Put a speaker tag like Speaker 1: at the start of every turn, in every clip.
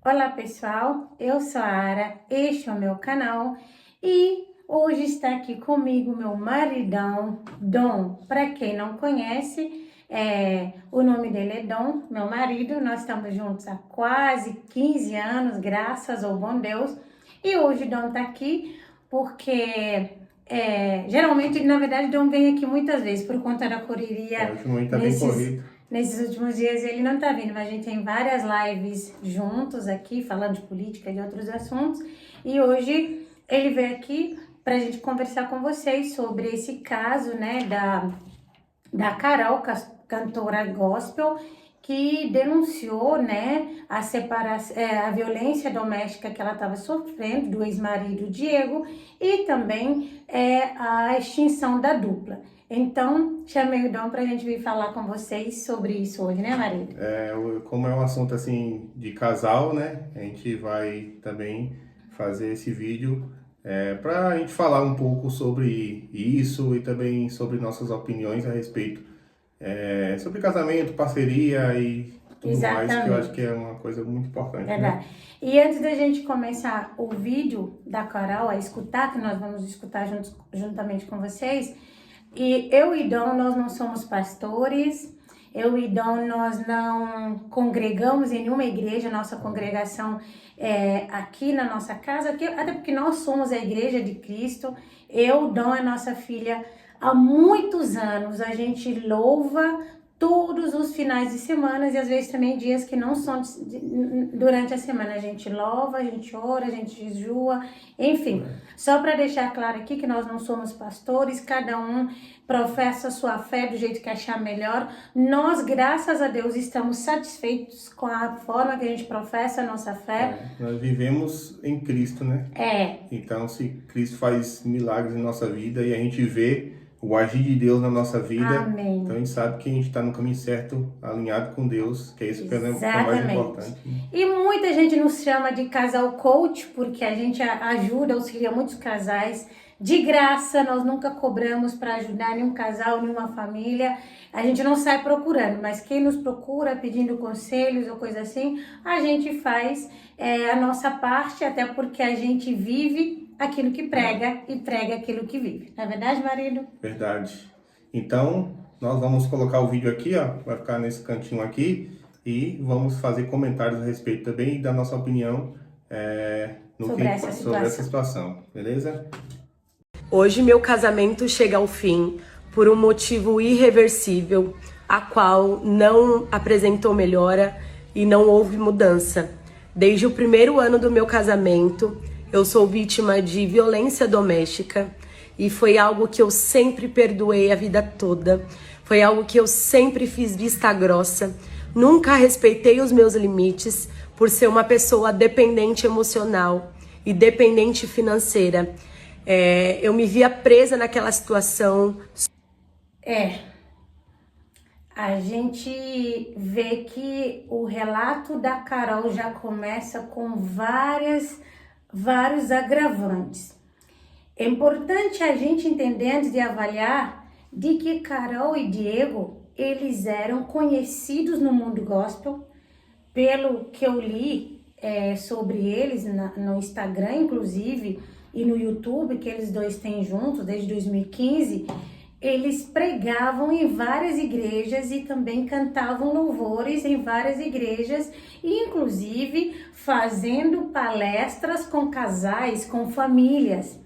Speaker 1: Olá pessoal, eu sou a Ara, este é o meu canal e hoje está aqui comigo meu maridão, Dom. Para quem não conhece, o nome dele é Dom, meu marido. Nós estamos juntos há quase 15 anos, graças ao bom Deus. E hoje Dom está aqui porque geralmente, na verdade, Dom vem aqui muitas vezes por conta da correria.
Speaker 2: Ultimamente tá bem corrido.
Speaker 1: Nesses últimos dias ele não tá vindo, mas a gente tem várias lives juntos aqui, falando de política e de outros assuntos. E hoje ele veio aqui pra gente conversar com vocês sobre esse caso, né, da Carol, cantora gospel, que denunciou, né, a separação, a violência doméstica que ela estava sofrendo do ex-marido Diego e também a extinção da dupla. Então, chamei o Dom pra gente vir falar com vocês sobre isso hoje, né, marido?
Speaker 2: Como é um assunto assim de casal, né? A gente vai também fazer esse vídeo para a gente falar um pouco sobre isso e também sobre nossas opiniões a respeito sobre casamento, parceria e tudo mais, que eu acho que é uma coisa muito importante,
Speaker 1: verdade,
Speaker 2: né?
Speaker 1: E antes da gente começar o vídeo da Carol, a escutar, que nós vamos escutar juntamente com vocês, e eu e Dom, nós não somos pastores, eu e Dom, nós não congregamos em nenhuma igreja, nossa congregação é aqui na nossa casa, até porque nós somos a igreja de Cristo. Dom é nossa filha há muitos anos, a gente louva todos os finais de semana e às vezes também dias que não são durante a semana. A gente louva, a gente ora, a gente jejua, enfim. Só para deixar claro aqui que nós não somos pastores, cada um professa a sua fé do jeito que achar melhor. Nós, graças a Deus, estamos satisfeitos com a forma que a gente professa a nossa fé.
Speaker 2: Nós vivemos em Cristo, né? Então, se Cristo faz milagres em nossa vida e a gente vê o agir de Deus na nossa vida,
Speaker 1: Amém.
Speaker 2: Então a gente sabe que a gente está no caminho certo, alinhado com Deus, que é isso que é o mais importante.
Speaker 1: E muita gente nos chama de casal coach, porque a gente ajuda, auxilia muitos casais. De graça, nós nunca cobramos para ajudar nenhum casal, nenhuma família. A gente não sai procurando, mas quem nos procura pedindo conselhos ou coisa assim, a gente faz a nossa parte, até porque a gente vive aquilo que prega e prega aquilo que vive. Não é verdade, marido?
Speaker 2: Verdade. Então, nós vamos colocar o vídeo aqui, ó, vai ficar nesse cantinho aqui, e vamos fazer comentários a respeito também e dar nossa opinião sobre essa situação, beleza?
Speaker 3: Hoje meu casamento chega ao fim por um motivo irreversível, a qual não apresentou melhora e não houve mudança. Desde o primeiro ano do meu casamento, eu sou vítima de violência doméstica e foi algo que eu sempre perdoei a vida toda. Foi algo que eu sempre fiz vista grossa. Nunca respeitei os meus limites por ser uma pessoa dependente emocional e dependente financeira. Eu me via presa naquela situação.
Speaker 1: A gente vê que o relato da Carol já começa com vários agravantes. É importante a gente entender, antes de avaliar, de que Carol e Diego, eles eram conhecidos no mundo gospel. Pelo que eu li sobre eles no Instagram, inclusive, e no YouTube, que eles dois têm juntos desde 2015, eles pregavam em várias igrejas e também cantavam louvores em várias igrejas, e inclusive fazendo palestras com casais, com famílias.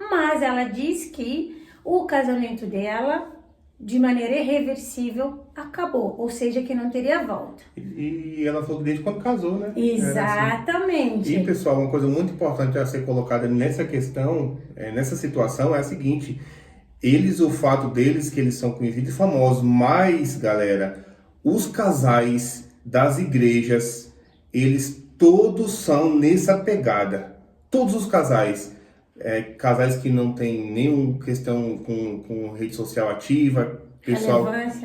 Speaker 1: Mas ela diz que o casamento dela, de maneira irreversível, acabou, ou seja, que não teria volta.
Speaker 2: E ela falou desde quando casou, né?
Speaker 1: Exatamente.
Speaker 2: Assim. E pessoal, uma coisa muito importante a ser colocada nessa questão, nessa situação, é a seguinte: o fato deles que eles são conhecidos e famosos, mas, galera, os casais das igrejas, eles todos são nessa pegada. Todos os casais. Casais que não tem nenhuma questão com rede social ativa,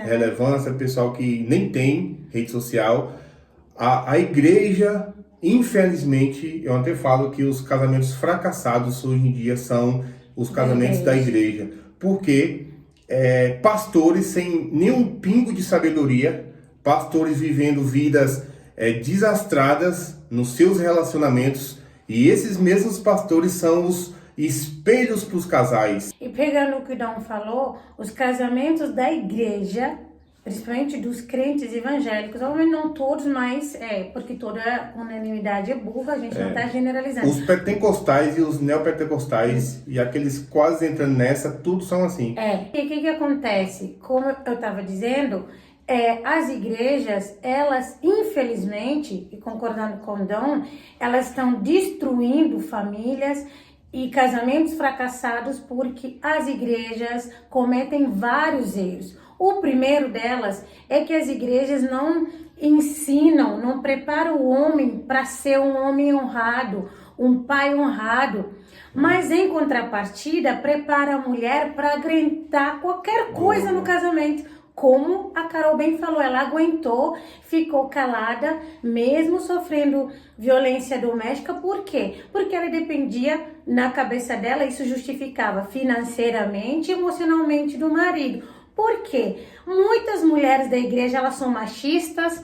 Speaker 2: relevância, pessoal que nem tem rede social. A igreja, infelizmente, eu até falo que os casamentos fracassados hoje em dia são os casamentos da igreja. Porque pastores sem nenhum pingo de sabedoria, pastores vivendo vidas desastradas nos seus relacionamentos, e esses mesmos pastores são os espelhos para os casais.
Speaker 1: E pegando o que o Dom falou, os casamentos da igreja, principalmente dos crentes evangélicos, obviamente não todos, mas porque toda unanimidade é burra, a gente não está generalizando.
Speaker 2: Os pentecostais e os neopentecostais e aqueles quase entrando nessa, tudo são assim.
Speaker 1: E o que acontece? Como eu estava dizendo, as igrejas, elas infelizmente, e concordando com o Dom, elas estão destruindo famílias e casamentos fracassados porque as igrejas cometem vários erros. O primeiro delas é que as igrejas não ensinam, não preparam o homem para ser um homem honrado, um pai honrado. Mas em contrapartida, prepara a mulher para aguentar qualquer coisa no casamento. Como a Carol bem falou, ela aguentou, ficou calada, mesmo sofrendo violência doméstica. Por quê? Porque ela dependia, na cabeça dela, isso justificava financeiramente e emocionalmente do marido. Por quê? Muitas mulheres da igreja, elas são machistas,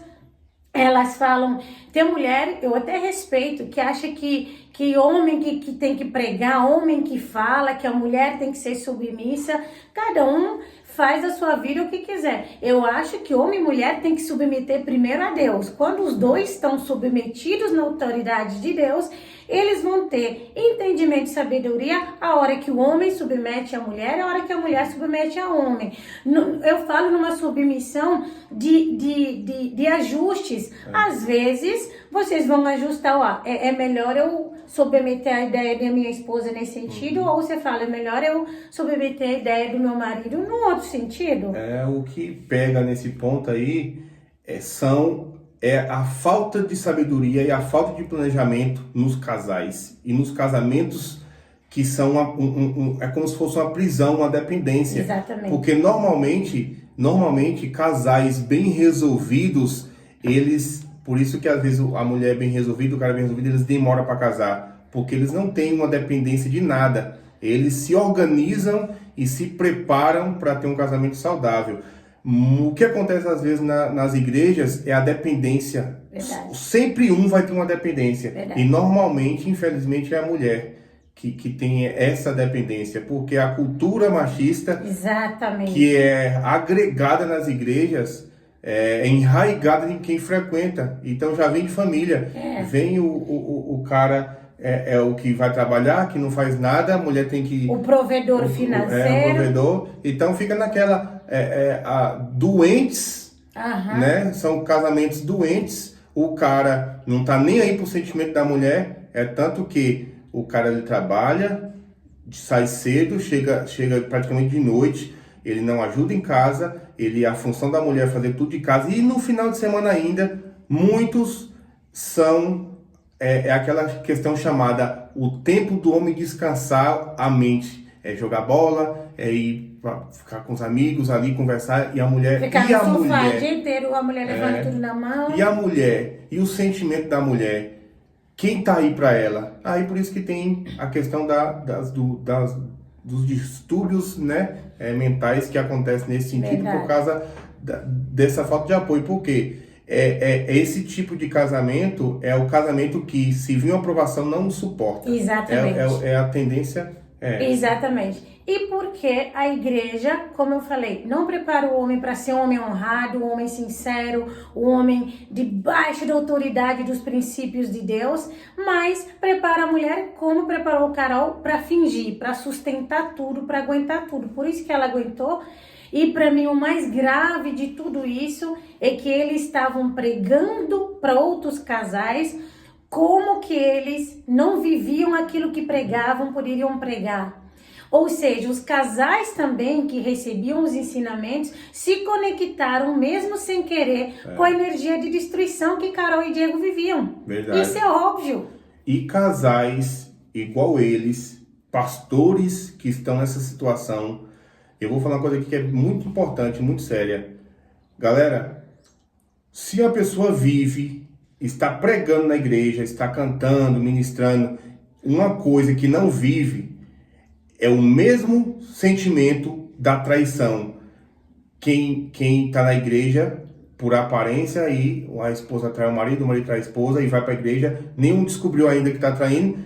Speaker 1: elas falam... Tem mulher, eu até respeito, que acha que homem que tem que pregar, homem que fala, que a mulher tem que ser submissa. Cada um faz da sua vida o que quiser. Eu acho que homem e mulher tem que submeter primeiro a Deus. Quando os dois estão submetidos na autoridade de Deus, eles vão ter entendimento e sabedoria a hora que o homem submete a mulher e a hora que a mulher submete a homem. Eu falo numa submissão de ajustes. Às vezes, vocês vão ajustar, é melhor eu submeter a ideia da minha esposa nesse sentido, ou você fala, é melhor eu submeter a ideia do meu marido no outro sentido?
Speaker 2: O que pega nesse ponto aí é a falta de sabedoria e a falta de planejamento nos casais e nos casamentos, que são é como se fosse uma prisão, uma dependência.
Speaker 1: Exatamente.
Speaker 2: Porque normalmente casais bem resolvidos, por isso que às vezes a mulher é bem resolvida, o cara é bem resolvido, eles demoram para casar, porque eles não têm uma dependência de nada. Eles se organizam e se preparam para ter um casamento saudável. O que acontece às vezes nas igrejas é a dependência.
Speaker 1: Verdade.
Speaker 2: Sempre um vai ter uma dependência.
Speaker 1: Verdade.
Speaker 2: E normalmente, infelizmente, é a mulher que tem essa dependência. Porque a cultura machista,
Speaker 1: Exatamente,
Speaker 2: que é agregada nas igrejas, é enraigada em quem frequenta. Então já vem de família. Vem o cara... É o que vai trabalhar, que não faz nada, a mulher tem que...
Speaker 1: o provedor financeiro.
Speaker 2: O provedor. Então fica naquela... doentes, né? São casamentos doentes. O cara não tá nem aí pro sentimento da mulher. É tanto que o cara, ele trabalha, sai cedo, chega praticamente de noite. Ele não ajuda em casa. A função da mulher é fazer tudo de casa. E no final de semana ainda, muitos são... aquela questão chamada o tempo do homem descansar a mente. É jogar bola, é ir pra ficar com os amigos ali, conversar, e a mulher...
Speaker 1: Ficar no sofá o dia inteiro, a mulher levando tudo na mão.
Speaker 2: E a mulher, e o sentimento da mulher, quem tá aí pra ela? Aí por isso que tem a questão dos distúrbios, né, mentais que acontecem nesse sentido. Verdade. Por causa dessa falta de apoio. Por quê? Esse tipo de casamento é o casamento que, se vir uma aprovação, não suporta.
Speaker 1: Exatamente.
Speaker 2: É a tendência.
Speaker 1: Exatamente. E porque a igreja, como eu falei, não prepara o homem para ser um homem honrado, um homem sincero, um homem debaixo da autoridade dos princípios de Deus, mas prepara a mulher como preparou o Carol para fingir, para sustentar tudo, para aguentar tudo. Por isso que ela aguentou. E para mim o mais grave de tudo isso é que eles estavam pregando para outros casais como que eles não viviam aquilo que pregavam, poderiam pregar. Ou seja, os casais também que recebiam os ensinamentos se conectaram, mesmo sem querer, com a energia de destruição que Carol e Diego viviam.
Speaker 2: Verdade.
Speaker 1: Isso é óbvio.
Speaker 2: E casais igual eles, pastores que estão nessa situação, eu vou falar uma coisa aqui que é muito importante, muito séria. Galera, se a pessoa vive, está pregando na igreja, está cantando, ministrando, uma coisa que não vive, é o mesmo sentimento da traição. Quem está na igreja por aparência, e a esposa trai o marido trai a esposa e vai para a igreja, nenhum descobriu ainda que está traindo.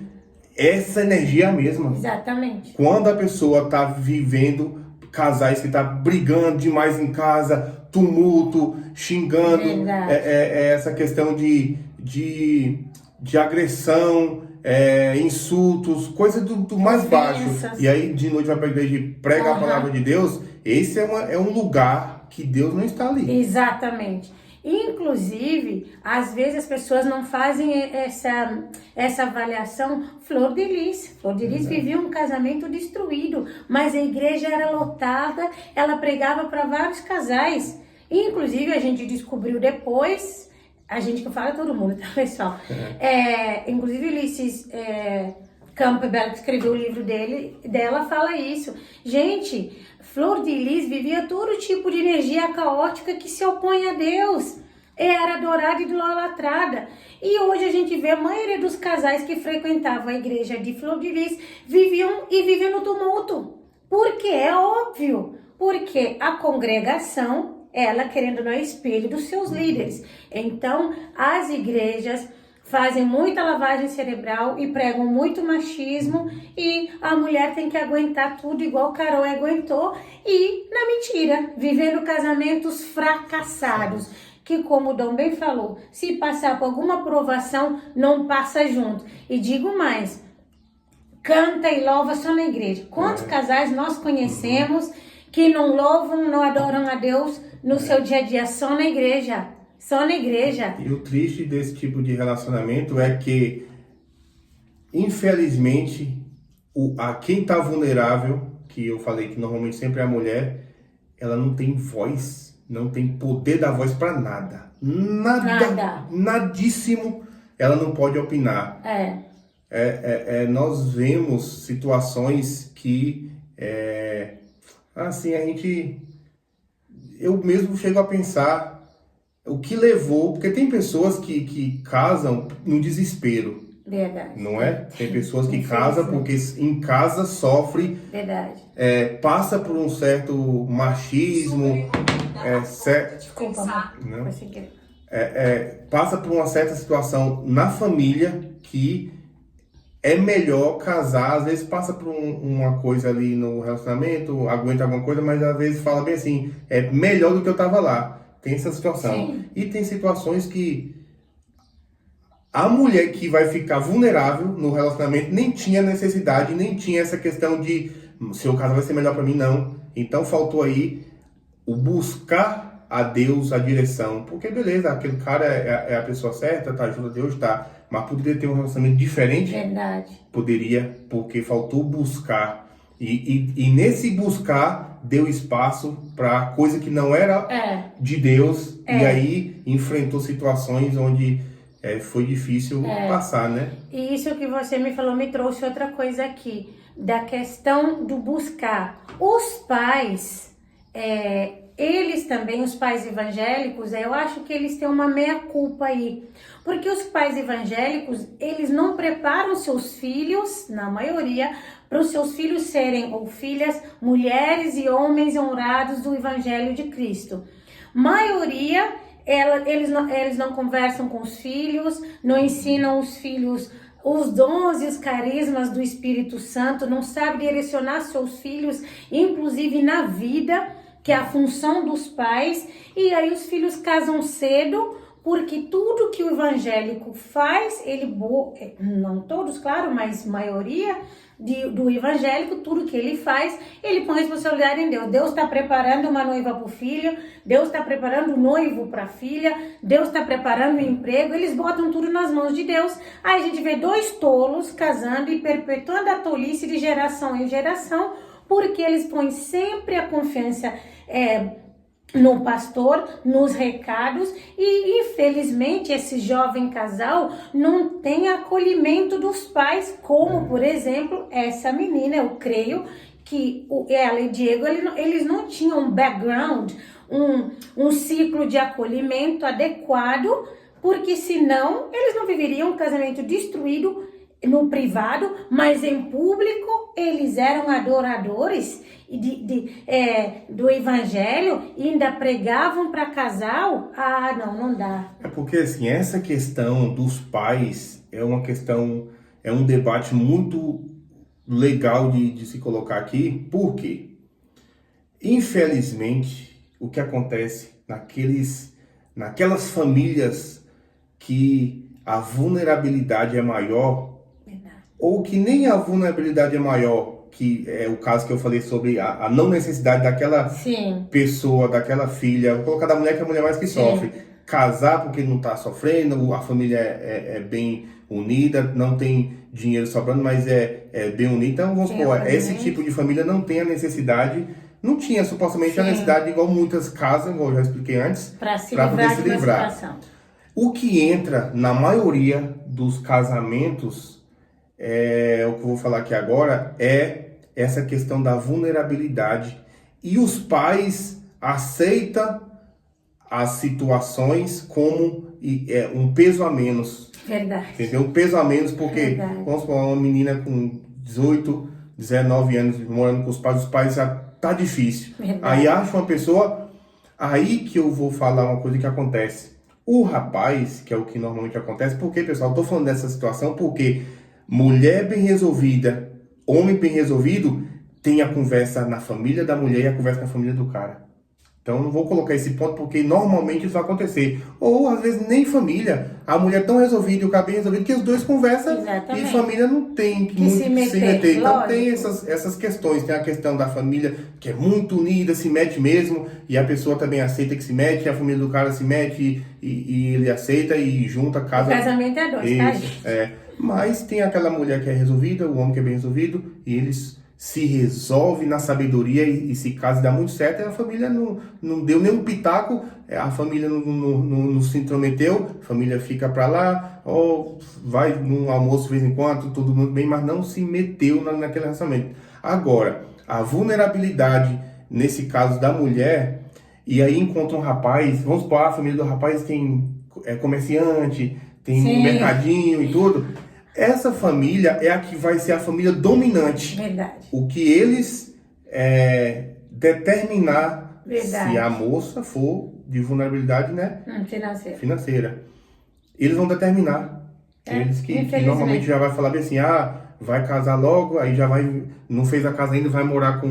Speaker 2: Essa energia é a mesma.
Speaker 1: Exatamente.
Speaker 2: Quando a pessoa está vivendo, casais que tá brigando demais em casa, tumulto, xingando, essa questão de agressão, insultos, coisas do mais baixo. E aí de noite vai para a igreja e prega a palavra de Deus. Esse é um lugar que Deus não está ali.
Speaker 1: Exatamente. Inclusive, às vezes as pessoas não fazem essa avaliação. Flor de Lis vivia um casamento destruído, mas a igreja era lotada, ela pregava para vários casais. Inclusive, a gente descobriu depois, a gente que fala todo mundo, tá, pessoal? Inclusive, Ulisses Campbell, que escreveu o livro dela, fala isso. Gente, Flor de Lis vivia todo tipo de energia caótica que se opõe a Deus. Era adorada e idolatrada. E hoje a gente vê a maioria dos casais que frequentavam a igreja de Flor de Lis viviam no tumulto. Porque é óbvio. Porque a congregação, ela querendo não é espelho dos seus líderes. Então, as igrejas fazem muita lavagem cerebral e pregam muito machismo, e a mulher tem que aguentar tudo igual Carol aguentou, e na mentira, vivendo casamentos fracassados, que como o Dom bem falou, se passar por alguma provação, não passa junto. E digo mais, canta e louva só na igreja. Quantos casais nós conhecemos que não louvam, não adoram a Deus no seu dia a dia, só na igreja? Só na igreja.
Speaker 2: E o triste desse tipo de relacionamento é que, infelizmente, quem está vulnerável, que eu falei que normalmente sempre é a mulher, ela não tem voz, não tem poder da voz para nada. Nada. Nadíssimo, ela não pode opinar. Nós vemos situações que, assim, eu mesmo chego a pensar o que levou, porque tem pessoas que casam no desespero.
Speaker 1: Verdade.
Speaker 2: Não é? Tem pessoas que casam porque em casa sofre.
Speaker 1: Verdade.
Speaker 2: Passa por um certo machismo.
Speaker 1: Desculpa,
Speaker 2: não. Passa por uma certa situação na família que é melhor casar. Às vezes passa por uma coisa ali no relacionamento, aguenta alguma coisa, mas às vezes fala bem assim, é melhor do que eu estava lá. Tem essa situação.
Speaker 1: Sim.
Speaker 2: E tem situações que a mulher que vai ficar vulnerável no relacionamento nem tinha necessidade, nem tinha essa questão de seu caso vai ser melhor para mim, não. Então faltou aí o buscar a Deus, a direção. Porque beleza, aquele cara é a pessoa certa, tá, ajuda a Deus, tá. Mas poderia ter um relacionamento diferente?
Speaker 1: Verdade.
Speaker 2: Poderia, porque faltou buscar. E nesse buscar deu espaço para coisa que não era de Deus, e aí enfrentou situações onde foi difícil passar, né?
Speaker 1: E isso que você me falou me trouxe outra coisa aqui, da questão do buscar. Os pais, eles também, os pais evangélicos, eu acho que eles têm uma meia-culpa aí. Porque os pais evangélicos, eles não preparam seus filhos, na maioria, para os seus filhos serem, ou filhas, mulheres e homens honrados do Evangelho de Cristo. Maioria, eles não conversam com os filhos, não ensinam os filhos os dons e os carismas do Espírito Santo, não sabem direcionar seus filhos, inclusive na vida, que é a função dos pais, e aí os filhos casam cedo, porque tudo que o evangélico faz, não todos, claro, mas maioria do evangélico, tudo que ele faz, ele põe responsabilidade em Deus. Deus está preparando uma noiva para o filho, Deus está preparando um noivo para a filha, Deus está preparando um emprego, eles botam tudo nas mãos de Deus. Aí a gente vê dois tolos casando e perpetuando a tolice de geração em geração, porque eles põem sempre a confiança no pastor, nos recados, e infelizmente esse jovem casal não tem acolhimento dos pais, como por exemplo essa menina. Eu creio que ela e Diego, eles não tinham um background, um ciclo de acolhimento adequado, porque senão eles não viveriam um casamento destruído, no privado, mas em público eles eram adoradores do evangelho e ainda pregavam para casal. Ah, não dá.
Speaker 2: É porque assim, essa questão dos pais é uma questão, é um debate muito legal de se colocar aqui, porque infelizmente o que acontece naquelas famílias que a vulnerabilidade é maior, ou que nem a vulnerabilidade é maior, que é o caso que eu falei sobre a não necessidade daquela pessoa, daquela filha, vou colocar da mulher, que é a mulher mais que sofre, casar porque não está sofrendo, a família é bem unida, não tem dinheiro sobrando, mas é bem unida. Então, vamos supor, esse tipo de família não tem a necessidade, não tinha supostamente a necessidade, igual muitas casas, igual eu já expliquei antes,
Speaker 1: para
Speaker 2: poder se livrar.
Speaker 1: Situação.
Speaker 2: O que entra na maioria dos casamentos, o que eu vou falar aqui agora, é essa questão da vulnerabilidade. E os pais aceitam as situações como um peso a menos.
Speaker 1: Verdade.
Speaker 2: Entendeu? Um peso a menos, porque, vamos supor, uma menina com 18, 19 anos morando com os pais já tá difícil.
Speaker 1: Verdade.
Speaker 2: Aí acha uma pessoa, aí que eu vou falar uma coisa que acontece. O rapaz, que é o que normalmente acontece, porque, pessoal, eu tô falando dessa situação porque mulher bem resolvida, homem bem resolvido, tem a conversa na família da mulher e a conversa na família do cara. Então, não vou colocar esse ponto porque normalmente isso vai acontecer. Ou, às vezes, nem família. A mulher tão resolvida e o cara bem resolvido que os dois conversam.
Speaker 1: Exatamente.
Speaker 2: E família não tem
Speaker 1: que se meter.
Speaker 2: Então,
Speaker 1: Lógico.
Speaker 2: tem essas questões. Tem a questão da família que é muito unida, se mete mesmo. E a pessoa também aceita que se mete. A família do cara se mete e ele aceita e junta, casa.
Speaker 1: O casamento é dois, tá, gente?
Speaker 2: Mas tem aquela mulher que é resolvida, o homem que é bem resolvido. E eles se resolve na sabedoria e se casa, dá muito certo, e a família não deu nenhum pitaco, a família não se intrometeu, a família fica pra lá, ou vai num almoço de vez em quando, tudo muito bem, mas não se meteu naquele relacionamento. Agora, a vulnerabilidade, nesse caso da mulher, e aí encontra um rapaz, vamos supor, a família do rapaz tem comerciante, tem um mercadinho e tudo. Essa família é a que vai ser a família dominante.
Speaker 1: Verdade.
Speaker 2: O que eles determinar se a moça for de vulnerabilidade, né? Financeira. Eles vão determinar. Eles que normalmente já vai falar bem assim, vai casar logo, aí já vai, não fez a casa ainda, vai morar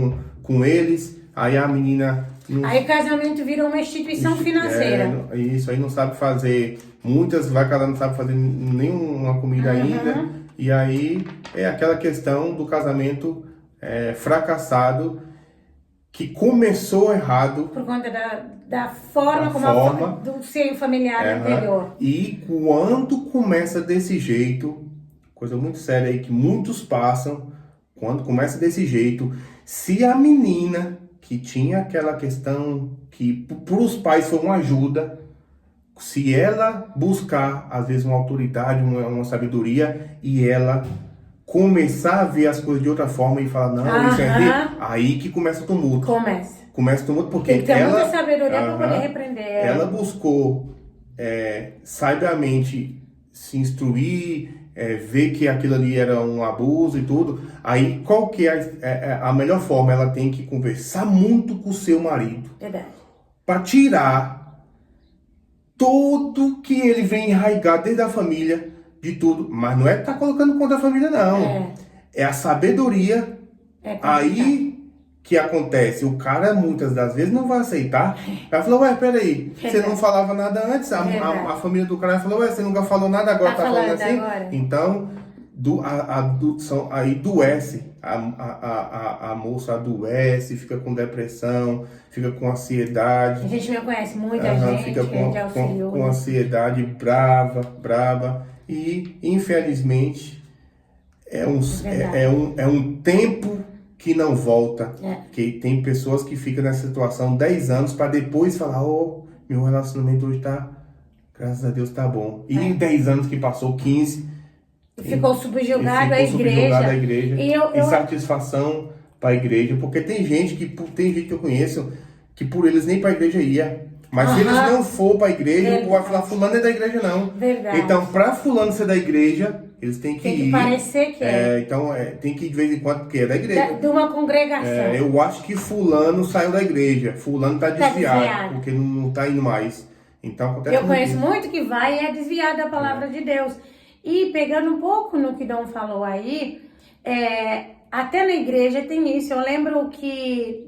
Speaker 2: com eles, aí a menina...
Speaker 1: Aí o casamento vira uma instituição financeira.
Speaker 2: Isso aí não sabe fazer. Muitas vai casar, não sabe fazer nenhuma comida ainda. E aí é aquela questão do casamento fracassado que começou errado.
Speaker 1: Por conta da forma do seio familiar anterior.
Speaker 2: E quando começa desse jeito, coisa muito séria aí que muitos passam, quando começa desse jeito, se a menina que tinha aquela questão que para os pais foi uma ajuda, se ela buscar, às vezes, uma autoridade, uma sabedoria, e ela começar a ver as coisas de outra forma e falar, não, isso aí que começa o tumulto. Começa o tumulto porque
Speaker 1: tem que ter muita sabedoria para poder repreender.
Speaker 2: Ela buscou sabiamente se instruir, ver que aquilo ali era um abuso e tudo. Aí, qual que é a melhor forma? Ela tem que conversar muito com o seu marido.
Speaker 1: Verdade.
Speaker 2: Para tirar tudo que ele vem enraizar desde a família, de tudo. Mas não é que tá colocando contra a família, não. É a sabedoria. Aí que acontece. O cara, muitas das vezes, não vai aceitar. Ela falou, peraí, você não falava nada antes? A família do cara falou, você nunca falou nada, agora tá falando assim? Agora. Então, aí adoece. A moça adoece, fica com depressão, fica com ansiedade.
Speaker 1: A gente não conhece muita gente
Speaker 2: fica
Speaker 1: que já auxiliou.
Speaker 2: Com ansiedade brava. E, infelizmente, é um tempo que não volta. Que tem pessoas que ficam nessa situação 10 anos para depois falar, meu relacionamento hoje tá, graças a Deus, tá bom. E em 10 anos que passou, 15...
Speaker 1: Ficou subjugado à igreja.
Speaker 2: E insatisfação para a igreja. Porque tem gente que eu conheço que por eles nem para a igreja ia. Mas se eles não for para a igreja, não pode falar fulano é da igreja não.
Speaker 1: Verdade.
Speaker 2: Então, para fulano ser da igreja, eles têm que ir.
Speaker 1: Tem que parecer que é.
Speaker 2: Então, tem que ir de vez em quando, porque é da igreja.
Speaker 1: De uma congregação.
Speaker 2: Eu acho que fulano saiu da igreja. Fulano está desviado,
Speaker 1: desviado,
Speaker 2: porque não está indo mais. Então, acontece
Speaker 1: Eu conheço muito que vai e é desviado da palavra de Deus. E pegando um pouco no que Dom falou aí, até na igreja tem isso. Eu lembro que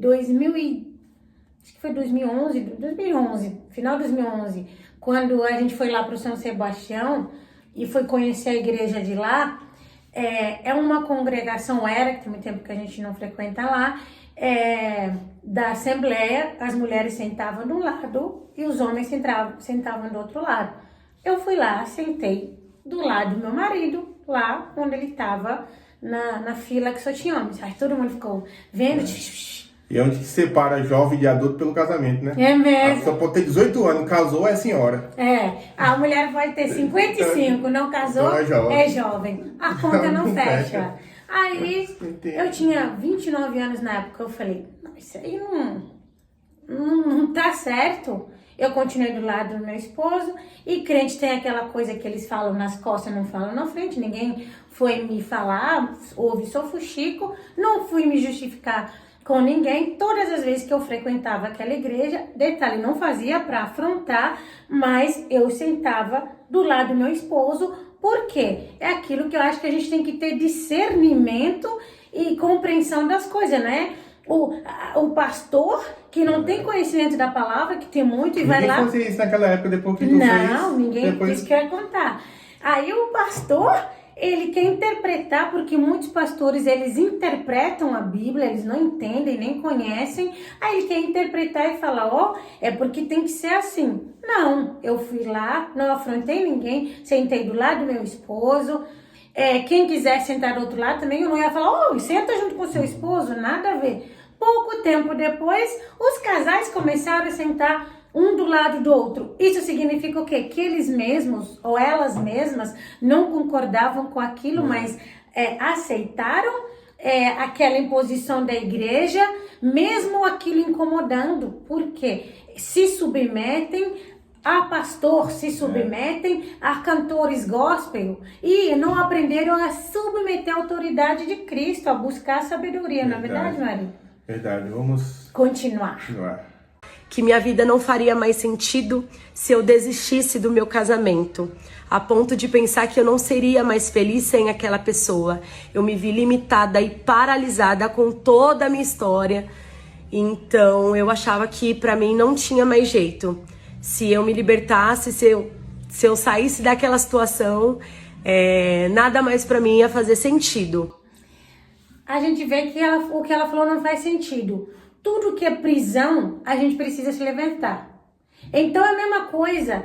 Speaker 1: acho que foi 2011, final de 2011, quando a gente foi lá para o São Sebastião e foi conhecer a igreja de lá, é uma congregação, que tem muito tempo que a gente não frequenta lá, da Assembleia, as mulheres sentavam de um lado e os homens sentavam do outro lado. Eu fui lá, sentei do lado do meu marido, lá onde ele estava, na fila que só tinha homens. Aí todo mundo ficou vendo.
Speaker 2: E é onde que separa jovem de adulto pelo casamento, né?
Speaker 1: É mesmo.
Speaker 2: A pessoa pode ter 18 anos, casou, é senhora.
Speaker 1: A mulher pode ter 55, não casou,
Speaker 2: Então
Speaker 1: é jovem. A conta não fecha. Aí, eu tinha 29 anos na época, eu falei, não, isso aí não tá certo. Eu continuei do lado do meu esposo, e crente tem aquela coisa que eles falam nas costas, não falam na frente. Ninguém foi me falar, ouve, sou fuxico, não fui me justificar com ninguém. Todas as vezes que eu frequentava aquela igreja, detalhe, não fazia para afrontar, mas eu sentava do lado do meu esposo. Por quê? É aquilo que eu acho que a gente tem que ter discernimento e compreensão das coisas, né? O pastor que não tem conhecimento da palavra, que tem muito, e vai lá...
Speaker 2: Ninguém fazia isso naquela época, depois que tu fez.
Speaker 1: Não, ninguém disse que eu ia contar. Aí o pastor, ele quer interpretar, porque muitos pastores, eles interpretam a Bíblia, eles não entendem, nem conhecem. Aí ele quer interpretar e falar, é porque tem que ser assim. Não, eu fui lá, não afrontei ninguém, sentei do lado do meu esposo. Quem quiser sentar do outro lado também, eu não ia falar, senta junto com seu esposo, nada a ver. Pouco tempo depois, os casais começaram a sentar um do lado do outro. Isso significa o quê? Que eles mesmos, ou elas mesmas, não concordavam com aquilo, mas aceitaram aquela imposição da igreja, mesmo aquilo incomodando. Por quê? Se submetem a pastor, se submetem a cantores gospel e não aprenderam a submeter a autoridade de Cristo, a buscar a sabedoria. Não é verdade, Mari?
Speaker 2: Verdade, vamos
Speaker 1: continuar.
Speaker 3: Que minha vida não faria mais sentido se eu desistisse do meu casamento, a ponto de pensar que eu não seria mais feliz sem aquela pessoa. Eu me vi limitada e paralisada com toda a minha história, então eu achava que pra mim não tinha mais jeito. Se eu me libertasse, se eu saísse daquela situação, nada mais pra mim ia fazer sentido.
Speaker 1: A gente vê que o que ela falou não faz sentido. Tudo que é prisão, a gente precisa se levantar. Então é a mesma coisa.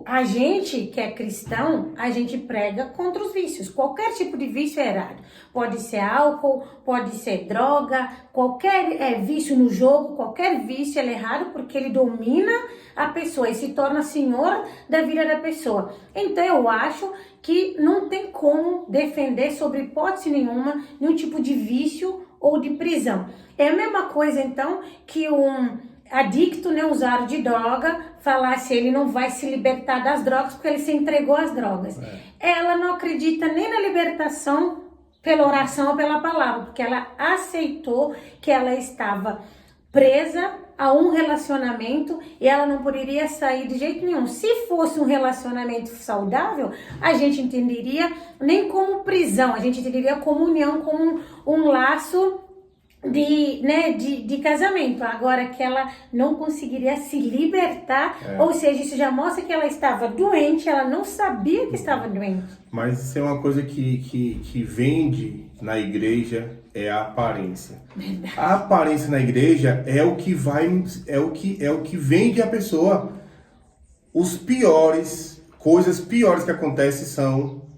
Speaker 1: A gente que é cristão, a gente prega contra os vícios. Qualquer tipo de vício é errado. Pode ser álcool, pode ser droga, qualquer vício no jogo, qualquer vício é errado, porque ele domina a pessoa e se torna senhor da vida da pessoa. Então eu acho que não tem como defender sobre hipótese nenhuma nenhum tipo de vício ou de prisão. É a mesma coisa então que um adicto, né, usuário de droga, falasse ele não vai se libertar das drogas porque ele se entregou às drogas. Ela não acredita nem na libertação pela oração ou pela palavra, porque ela aceitou que ela estava presa a um relacionamento e ela não poderia sair de jeito nenhum. Se fosse um relacionamento saudável, a gente entenderia nem como prisão, a gente entenderia como união, como um laço de casamento. Agora que ela não conseguiria se libertar, ou seja, isso já mostra que ela estava doente, ela não sabia que estava doente.
Speaker 2: Mas isso é uma coisa que vende na igreja, é a aparência.
Speaker 1: Verdade.
Speaker 2: A aparência na igreja é o que vende a pessoa. Coisas piores que acontecem são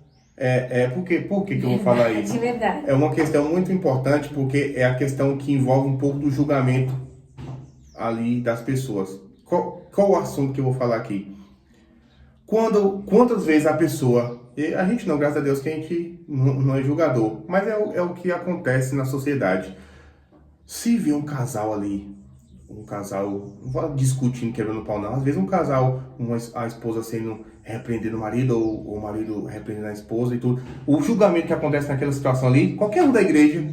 Speaker 2: por que eu vou falar isso?
Speaker 1: Verdade.
Speaker 2: É uma questão muito importante, porque é a questão que envolve um pouco do julgamento ali das pessoas. Qual o assunto que eu vou falar aqui? Quantas vezes a pessoa... A gente não, graças a Deus que a gente não é julgador, mas é o que acontece na sociedade. Se vê um casal ali, um casal, não vou discutindo, quebrando pau não, às vezes um casal, a esposa sendo repreendendo o marido, ou o marido repreendendo a esposa e tudo, o julgamento que acontece naquela situação ali, qualquer um da igreja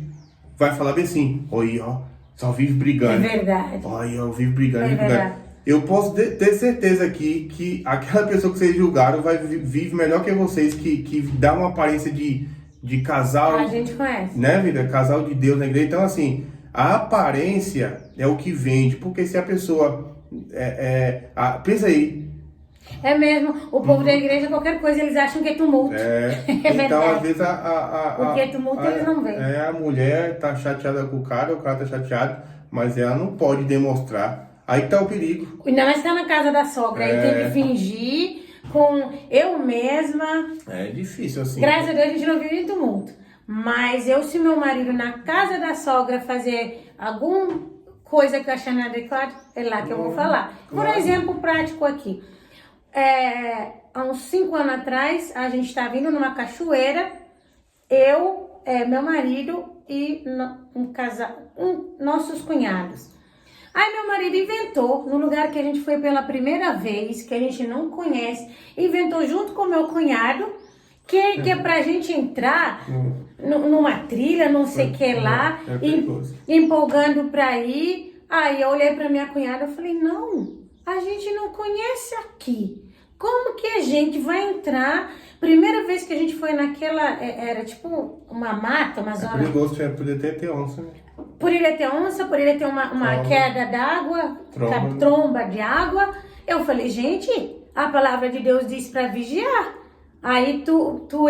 Speaker 2: vai falar bem assim, oi, ó, só vive brigando.
Speaker 1: É verdade.
Speaker 2: Oi, ó, vive brigando,
Speaker 1: É
Speaker 2: vive brigando.
Speaker 1: verdade.
Speaker 2: Eu posso ter certeza aqui que aquela pessoa que vocês julgaram vive melhor que vocês, que dá uma aparência de casal.
Speaker 1: A gente conhece.
Speaker 2: Né, vida? Casal de Deus na igreja. Então, assim, a aparência é o que vende. Porque se a pessoa... pensa aí.
Speaker 1: É mesmo. O povo da igreja, qualquer coisa, eles acham que é tumulto.
Speaker 2: Então, às vezes,
Speaker 1: Porque tumulto eles não veem.
Speaker 2: A mulher tá chateada com o cara tá chateado, mas ela não pode demonstrar. Aí tá o perigo.
Speaker 1: Ainda mais tá na casa da sogra. Aí tem que fingir com eu mesma.
Speaker 2: É difícil, assim.
Speaker 1: Graças a Deus a gente não vive em tumulto. Mas se meu marido na casa da sogra fazer alguma coisa que eu achar inadequado, é lá que eu vou falar. Por exemplo prático aqui. Há uns 5 anos atrás, a gente estava indo numa cachoeira, meu marido e nossos cunhados. Aí meu marido inventou, no lugar que a gente foi pela primeira vez, que a gente não conhece, inventou junto com meu cunhado, que é pra gente entrar numa trilha, não sei o que lá, empolgando pra ir. Aí eu olhei pra minha cunhada e falei, não, a gente não conhece aqui. Como que a gente vai entrar? Primeira vez que a gente foi naquela, era tipo uma mata, uma zona...
Speaker 2: perigoso, poderia ter onça, né?
Speaker 1: Poderia ter onça, poderia ter uma queda d'água, tromba de água. Eu falei, gente, a palavra de Deus diz pra vigiar. Aí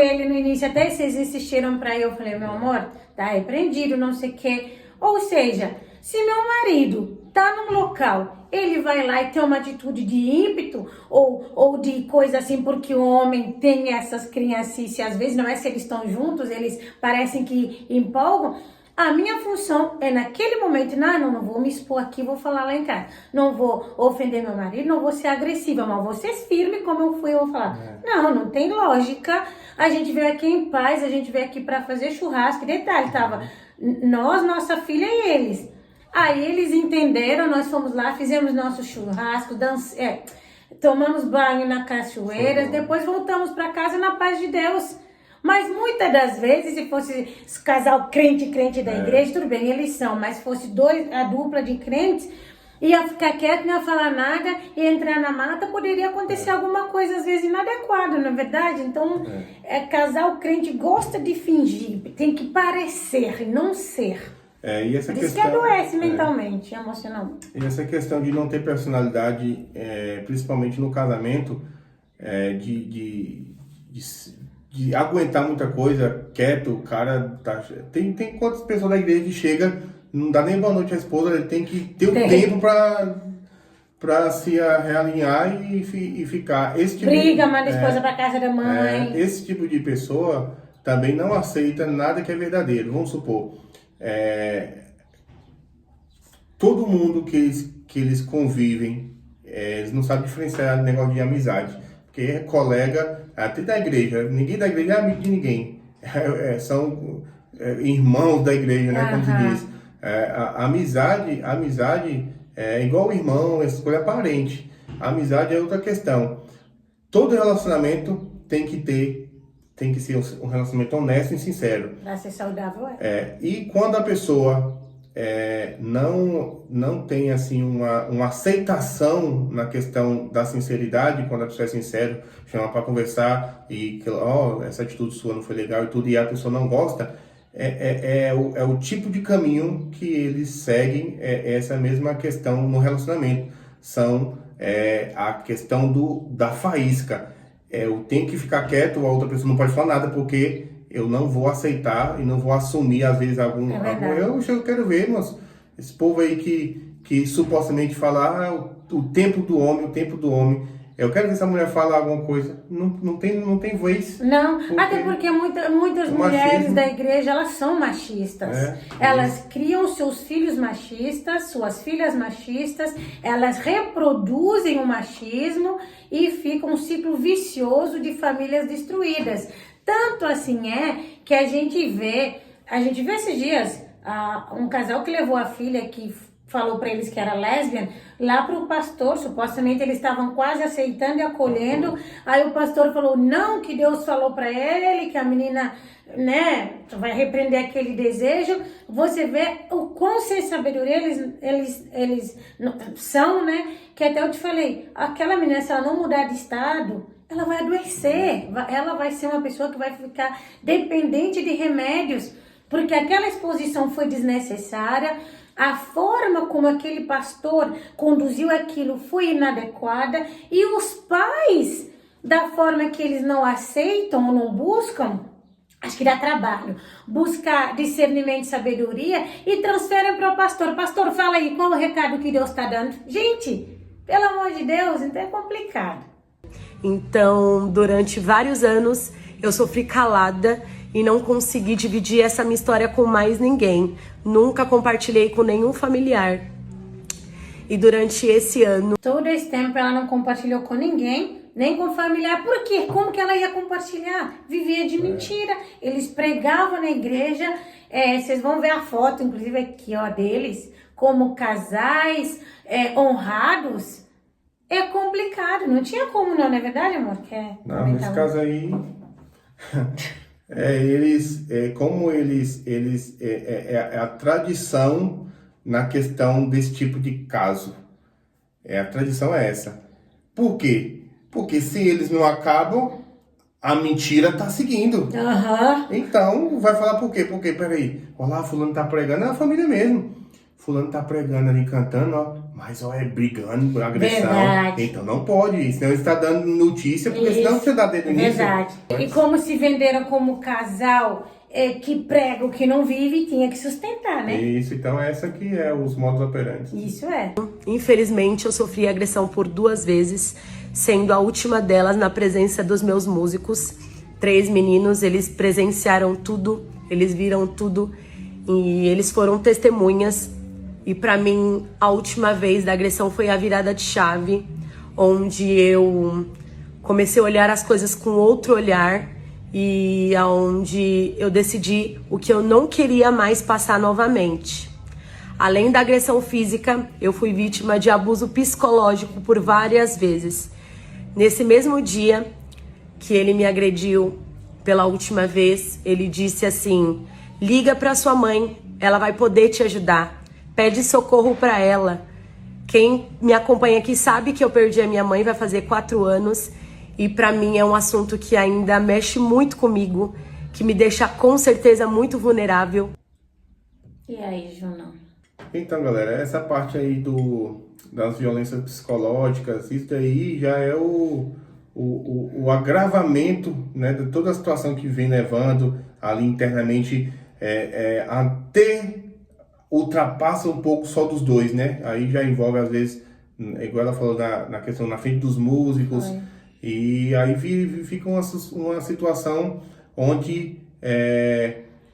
Speaker 1: ele no início, até vocês insistiram pra eu falei, meu amor, tá repreendido, não sei o quê. Ou seja, se meu marido tá num local, ele vai lá e tem uma atitude de ímpeto ou de coisa assim, porque o homem tem essas criancices, às vezes não é se eles estão juntos, eles parecem que empolgam. A minha função é naquele momento, não vou me expor aqui, vou falar lá em casa. Não vou ofender meu marido, não vou ser agressiva, mas vou ser firme como eu fui, eu vou falar. Não tem lógica. A gente veio aqui em paz, a gente veio aqui pra fazer churrasco. Detalhe, tava nós, nossa filha e eles. Aí eles entenderam, nós fomos lá, fizemos nosso churrasco, tomamos banho na cachoeira, depois voltamos pra casa na paz de Deus. Mas muitas das vezes, se fosse casal crente da igreja, tudo bem, eles são, mas se fosse a dupla de crentes, ia ficar quieto, não ia falar nada, ia entrar na mata, poderia acontecer alguma coisa, às vezes, inadequada, não é verdade? Então, casal crente gosta de fingir, tem que parecer, não ser.
Speaker 2: E essa
Speaker 1: Diz
Speaker 2: questão,
Speaker 1: que adoece mentalmente, emocionalmente.
Speaker 2: E essa questão de não ter personalidade, principalmente no casamento, de aguentar muita coisa, quieto, o cara tá... Tem quantas pessoas da igreja que chega, não dá nem boa noite à esposa, ele tem que ter um tempo pra se realinhar e ficar. Esse tipo
Speaker 1: manda a esposa pra casa da mãe.
Speaker 2: Esse tipo de pessoa também não aceita nada que é verdadeiro. Vamos supor, todo mundo que eles convivem, eles não sabem diferenciar negócio de amizade. Porque é colega, até da igreja, ninguém da igreja é amigo de ninguém. São irmãos da igreja, né? Como se diz. A amizade é igual o irmão, essa coisa é parente. A amizade é outra questão. Todo relacionamento tem que ser um relacionamento honesto e sincero.
Speaker 1: Pra ser saudável,
Speaker 2: E quando a pessoa não tem assim uma aceitação na questão da sinceridade, quando a pessoa é sincera, chama para conversar e essa atitude sua não foi legal e tudo, e a pessoa não gosta, o tipo de caminho que eles seguem, essa mesma questão no relacionamento. São a questão da faísca. Eu tenho que ficar quieto, a outra pessoa não pode falar nada, porque eu não vou aceitar e não vou assumir, às vezes, eu quero ver, mas esse povo aí que supostamente fala o tempo do homem. Eu quero ver essa mulher falar alguma coisa. Não tem vez.
Speaker 1: Não, até porque muitas mulheres da igreja, elas são machistas. Elas criam seus filhos machistas, suas filhas machistas, elas reproduzem o machismo e fica um ciclo vicioso de famílias destruídas. Tanto assim que a gente vê esses dias um casal que levou a filha que falou para eles que era lésbica, lá pro pastor, supostamente eles estavam quase aceitando e acolhendo, aí o pastor falou, não, que Deus falou para ele, que a menina, né, vai repreender aquele desejo. Você vê o quão sem sabedoria eles são, né, que até eu te falei, aquela menina, se ela não mudar de estado, ela vai adoecer, ela vai ser uma pessoa que vai ficar dependente de remédios, porque aquela exposição foi desnecessária, a forma como aquele pastor conduziu aquilo foi inadequada e os pais, da forma que eles não aceitam ou não buscam, acho que dá trabalho, buscar discernimento e sabedoria e transferem para o pastor. Pastor, fala aí, qual o recado que Deus está dando? Gente, pelo amor de Deus, então é complicado.
Speaker 3: Então, durante vários anos, eu sofri calada e não consegui dividir essa minha história com mais ninguém. Nunca compartilhei com nenhum familiar. E durante esse ano...
Speaker 1: Todo esse tempo ela não compartilhou com ninguém, nem com familiar. Por quê? Como que ela ia compartilhar? Vivia de mentira. Eles pregavam na igreja. Vocês vão ver a foto, inclusive aqui, ó, deles, como casais honrados. É complicado. Não tinha como não é verdade, amor?
Speaker 2: Não, nesse caso aí... a tradição na questão desse tipo de caso. A tradição é essa. Por quê? Porque se eles não acabam, a mentira tá seguindo.
Speaker 1: Uhum.
Speaker 2: Então, vai falar por quê? Porque, peraí, olha lá, fulano tá pregando, é a família mesmo. Fulano tá pregando ali, cantando, ó, mas ó, brigando por agressão.
Speaker 1: Verdade.
Speaker 2: Então não pode, senão ele está dando notícia, porque senão você dá desde o início.
Speaker 1: Verdade. E como se venderam como casal que prega o que não vive, tinha que sustentar, né?
Speaker 2: Isso, então essa que é os modos operantes.
Speaker 1: Isso é.
Speaker 3: Infelizmente, eu sofri agressão por 2 vezes, sendo a última delas na presença dos meus músicos. 3 meninos, eles presenciaram tudo, eles viram tudo e eles foram testemunhas. E pra mim, a última vez da agressão foi a virada de chave, onde eu comecei a olhar as coisas com outro olhar e onde eu decidi o que eu não queria mais passar novamente. Além da agressão física, eu fui vítima de abuso psicológico por várias vezes. Nesse mesmo dia que ele me agrediu pela última vez, ele disse assim, liga pra sua mãe, ela vai poder te ajudar. Pede socorro pra ela. Quem me acompanha aqui sabe que eu perdi a minha mãe, vai fazer 4 anos. E pra mim é um assunto que ainda mexe muito comigo, que me deixa com certeza muito vulnerável.
Speaker 1: E aí, Junão?
Speaker 2: Então, galera, essa parte aí das violências psicológicas, isso daí já é o agravamento, né, de toda a situação que vem levando ali internamente até ultrapassa um pouco só dos dois, né? Aí já envolve, às vezes, igual ela falou na questão na frente dos músicos, e aí fica uma situação onde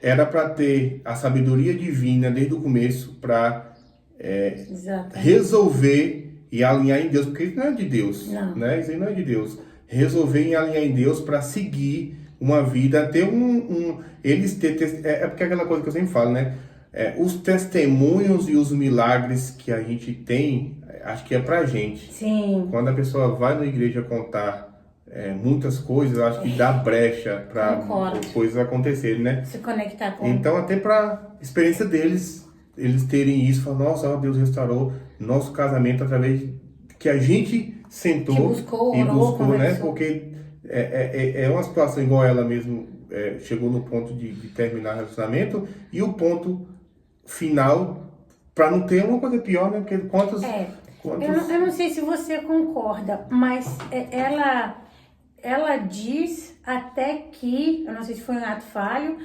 Speaker 2: era para ter a sabedoria divina desde o começo para resolver e alinhar em Deus, porque isso não é de Deus, né? Isso aí não é de Deus. Resolver e alinhar em Deus para seguir uma vida, ter eles ter porque é aquela coisa que eu sempre falo, né? Os testemunhos e os milagres que a gente tem, acho que é pra gente.
Speaker 1: Sim.
Speaker 2: Quando a pessoa vai na igreja contar muitas coisas, acho que dá brecha para coisas acontecerem, né?
Speaker 1: Se conectar com...
Speaker 2: Então, até pra experiência deles, eles terem isso, falar, nossa, ó, Deus restaurou nosso casamento através que a gente sentou
Speaker 1: buscou,
Speaker 2: e buscou, né?
Speaker 1: Conversou.
Speaker 2: Porque é uma situação igual ela mesmo chegou no ponto de terminar o relacionamento e o ponto final, para não ter uma coisa pior, né? Porque quantos... Eu não
Speaker 1: sei se você concorda, mas ela diz até que, eu não sei se foi um ato falho,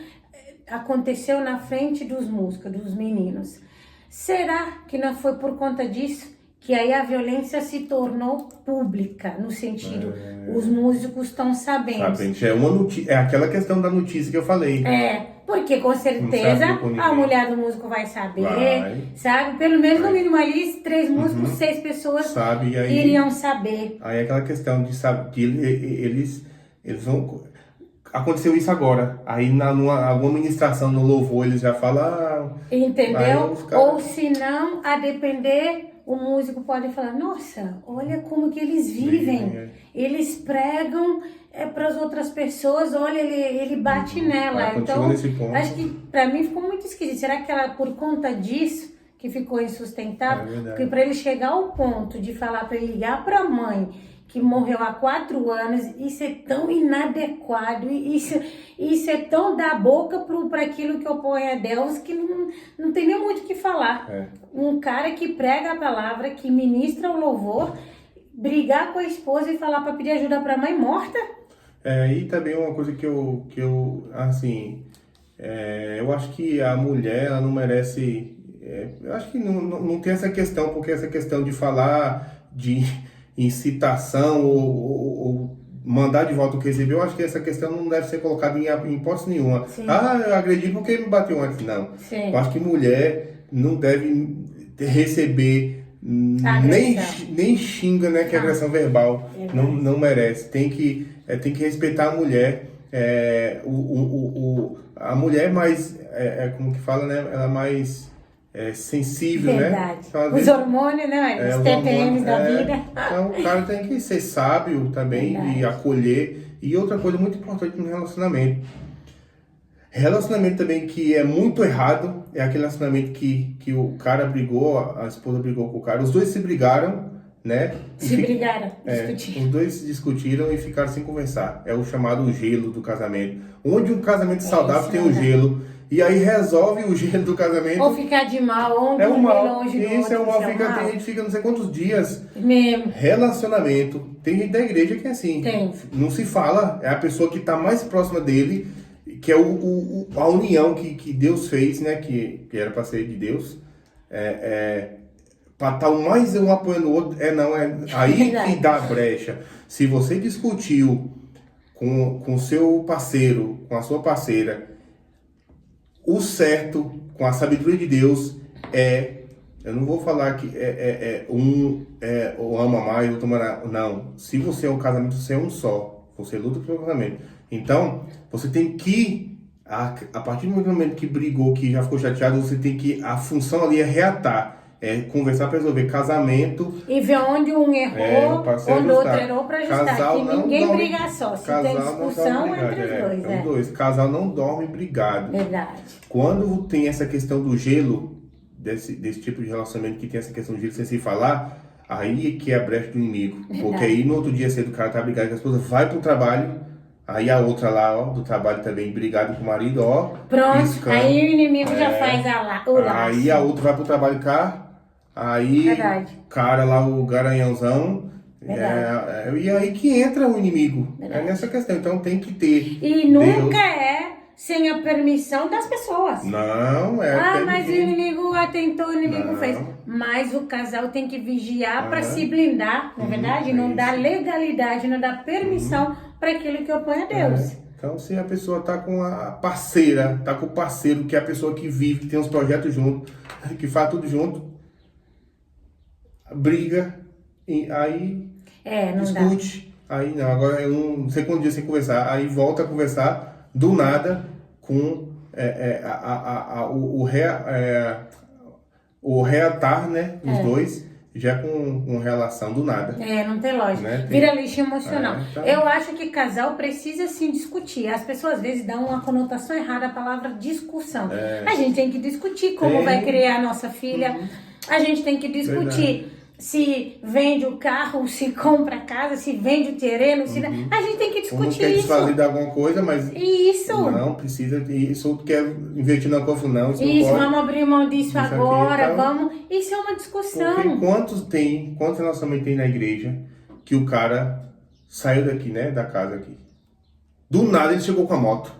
Speaker 1: aconteceu na frente dos músicos, dos meninos. Será que não foi por conta disso que aí a violência se tornou pública, no sentido, os músicos estão sabendo.
Speaker 2: É aquela questão da notícia que eu falei.
Speaker 1: Porque com certeza a mulher do músico vai saber, sabe? Pelo menos no mínimo ali, 3 músicos, 6 pessoas iriam saber.
Speaker 2: Aí é aquela questão de saber que eles vão... aconteceu isso agora. Aí alguma ministração no louvor eles já falam.
Speaker 1: Entendeu? Ou se não, a depender, o músico pode falar, nossa, olha como que eles vivem. Eles pregam para as outras pessoas, olha, ele bate nela. Então, acho que para mim ficou muito esquisito. Será que ela, por conta disso, que ficou insustentável? Porque para ele chegar ao ponto de falar para ele ligar para a mãe, que morreu há 4 anos, isso é tão inadequado, isso é tão da boca para aquilo que opõe a Deus, que não tem nem muito o que falar. Um cara que prega a palavra, que ministra o louvor, brigar com a esposa e falar para pedir ajuda para a mãe morta.
Speaker 2: E também uma coisa que eu assim, eu acho que a mulher, ela não merece, eu acho que não tem essa questão, porque essa questão de falar de incitação ou mandar de volta o que recebeu, eu acho que essa questão não deve ser colocada em hipótese nenhuma.
Speaker 1: Sim.
Speaker 2: Eu agredi porque me bateu antes, não.
Speaker 1: Sim.
Speaker 2: Eu acho que mulher não deve receber nem xinga, né, que é agressão verbal. Não merece. Tem que respeitar a mulher. A mulher é mais, como que fala, né? Ela é mais sensível,
Speaker 1: verdade.
Speaker 2: Né? Então,
Speaker 1: os hormônios, né? Os TPMs da vida.
Speaker 2: Então o cara tem que ser sábio também e acolher. E outra coisa muito importante no relacionamento. Relacionamento também que é muito errado é aquele relacionamento que o cara brigou, a esposa brigou com o cara, os dois se brigaram, né?
Speaker 1: Brigaram, discutiram.
Speaker 2: Os dois se discutiram e ficaram sem conversar. É o chamado gelo do casamento. Onde um casamento saudável tem o gelo. E aí resolve o gelo do casamento.
Speaker 1: Ou ficar de mal, ou
Speaker 2: dormir
Speaker 1: longe do outro.
Speaker 2: Isso é um mal, tem gente que fica não sei quantos dias.
Speaker 1: Mesmo.
Speaker 2: Relacionamento. Tem gente da igreja que é assim.
Speaker 1: Tem.
Speaker 2: Não se fala, é a pessoa que está mais próxima dele, que é a união que Deus fez, né? Que era para ser de Deus. Para estar mais um apoiando o outro. Aí que dá brecha. Se você discutiu com seu parceiro, com a sua parceira, o certo, com a sabedoria de Deus, eu não vou falar que um ama mais, outro ama não. Se você é um casamento, você é um só. Você luta pelo casamento. Então, você tem que, a partir do momento que brigou, que já ficou chateado, você tem que, a função ali é reatar. Conversar para resolver casamento.
Speaker 1: E ver onde um errou, onde o outro errou para ajustar.
Speaker 2: Casal
Speaker 1: que ninguém briga só. Se tem discussão, entre os dois.
Speaker 2: Dois. Casal não dorme brigado.
Speaker 1: Verdade.
Speaker 2: Quando tem essa questão do gelo, desse tipo de relacionamento que tem essa questão do gelo sem se falar, aí que é a brecha do inimigo. Verdade. Porque aí no outro dia cedo o cara tá brigado com a esposa, vai pro trabalho, aí a outra lá, do trabalho também brigado com o marido,
Speaker 1: pronto,
Speaker 2: piscando.
Speaker 1: Aí o inimigo já faz o laço.
Speaker 2: Aí a outra vai pro trabalho cá. Aí, verdade. Cara lá, o garanhãozão, e aí que entra o inimigo. Verdade. Nessa questão, então tem que ter.
Speaker 1: E nunca sem a permissão das pessoas.
Speaker 2: Não,
Speaker 1: mas o inimigo atentou, o inimigo fez. Mas o casal tem que vigiar para se blindar, na verdade? Não dá legalidade, não dá permissão para aquilo que opõe a Deus.
Speaker 2: Então, se a pessoa tá com a parceira, tá com o parceiro, que é a pessoa que vive, que tem uns projetos junto, que faz tudo junto, briga, aí
Speaker 1: não
Speaker 2: discute, dá. Aí não, agora eu não sei quantos dias sem conversar, aí volta a conversar do nada com o reatar, né, os dois, já com relação do nada.
Speaker 1: Não tem lógica. Né? Vira lixo emocional. Então... Eu acho que casal precisa sim discutir. As pessoas às vezes dão uma conotação errada à palavra discussão. A gente tem que discutir como vai criar a nossa filha. A gente tem que discutir se vende o carro, se compra a casa, se vende o terreno, a gente tem que discutir
Speaker 2: isso. Tem que fazer de alguma coisa, mas
Speaker 1: isso.
Speaker 2: Não precisa, isso quer investir na coisa, não.
Speaker 1: Isso, vamos abrir mão disso agora, aqui, então, vamos. Isso é uma discussão.
Speaker 2: Porque quantos relacionamentos tem na igreja que o cara saiu daqui, né, da casa aqui. Do nada ele chegou com a moto.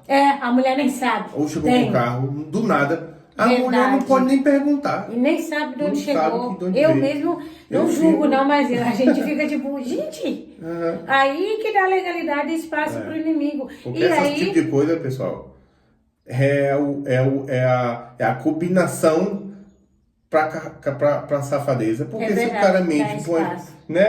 Speaker 1: A mulher nem sabe.
Speaker 2: Ou chegou com o carro, do nada. A mulher não pode nem perguntar.
Speaker 1: E nem sabe de onde chegou. Eu mesmo não julgo, não, mas a gente fica tipo, gente, aí que dá legalidade e espaço pro inimigo.
Speaker 2: Porque esse tipo de coisa, pessoal, é a combinação pra safadeza. Porque se o cara mente, põe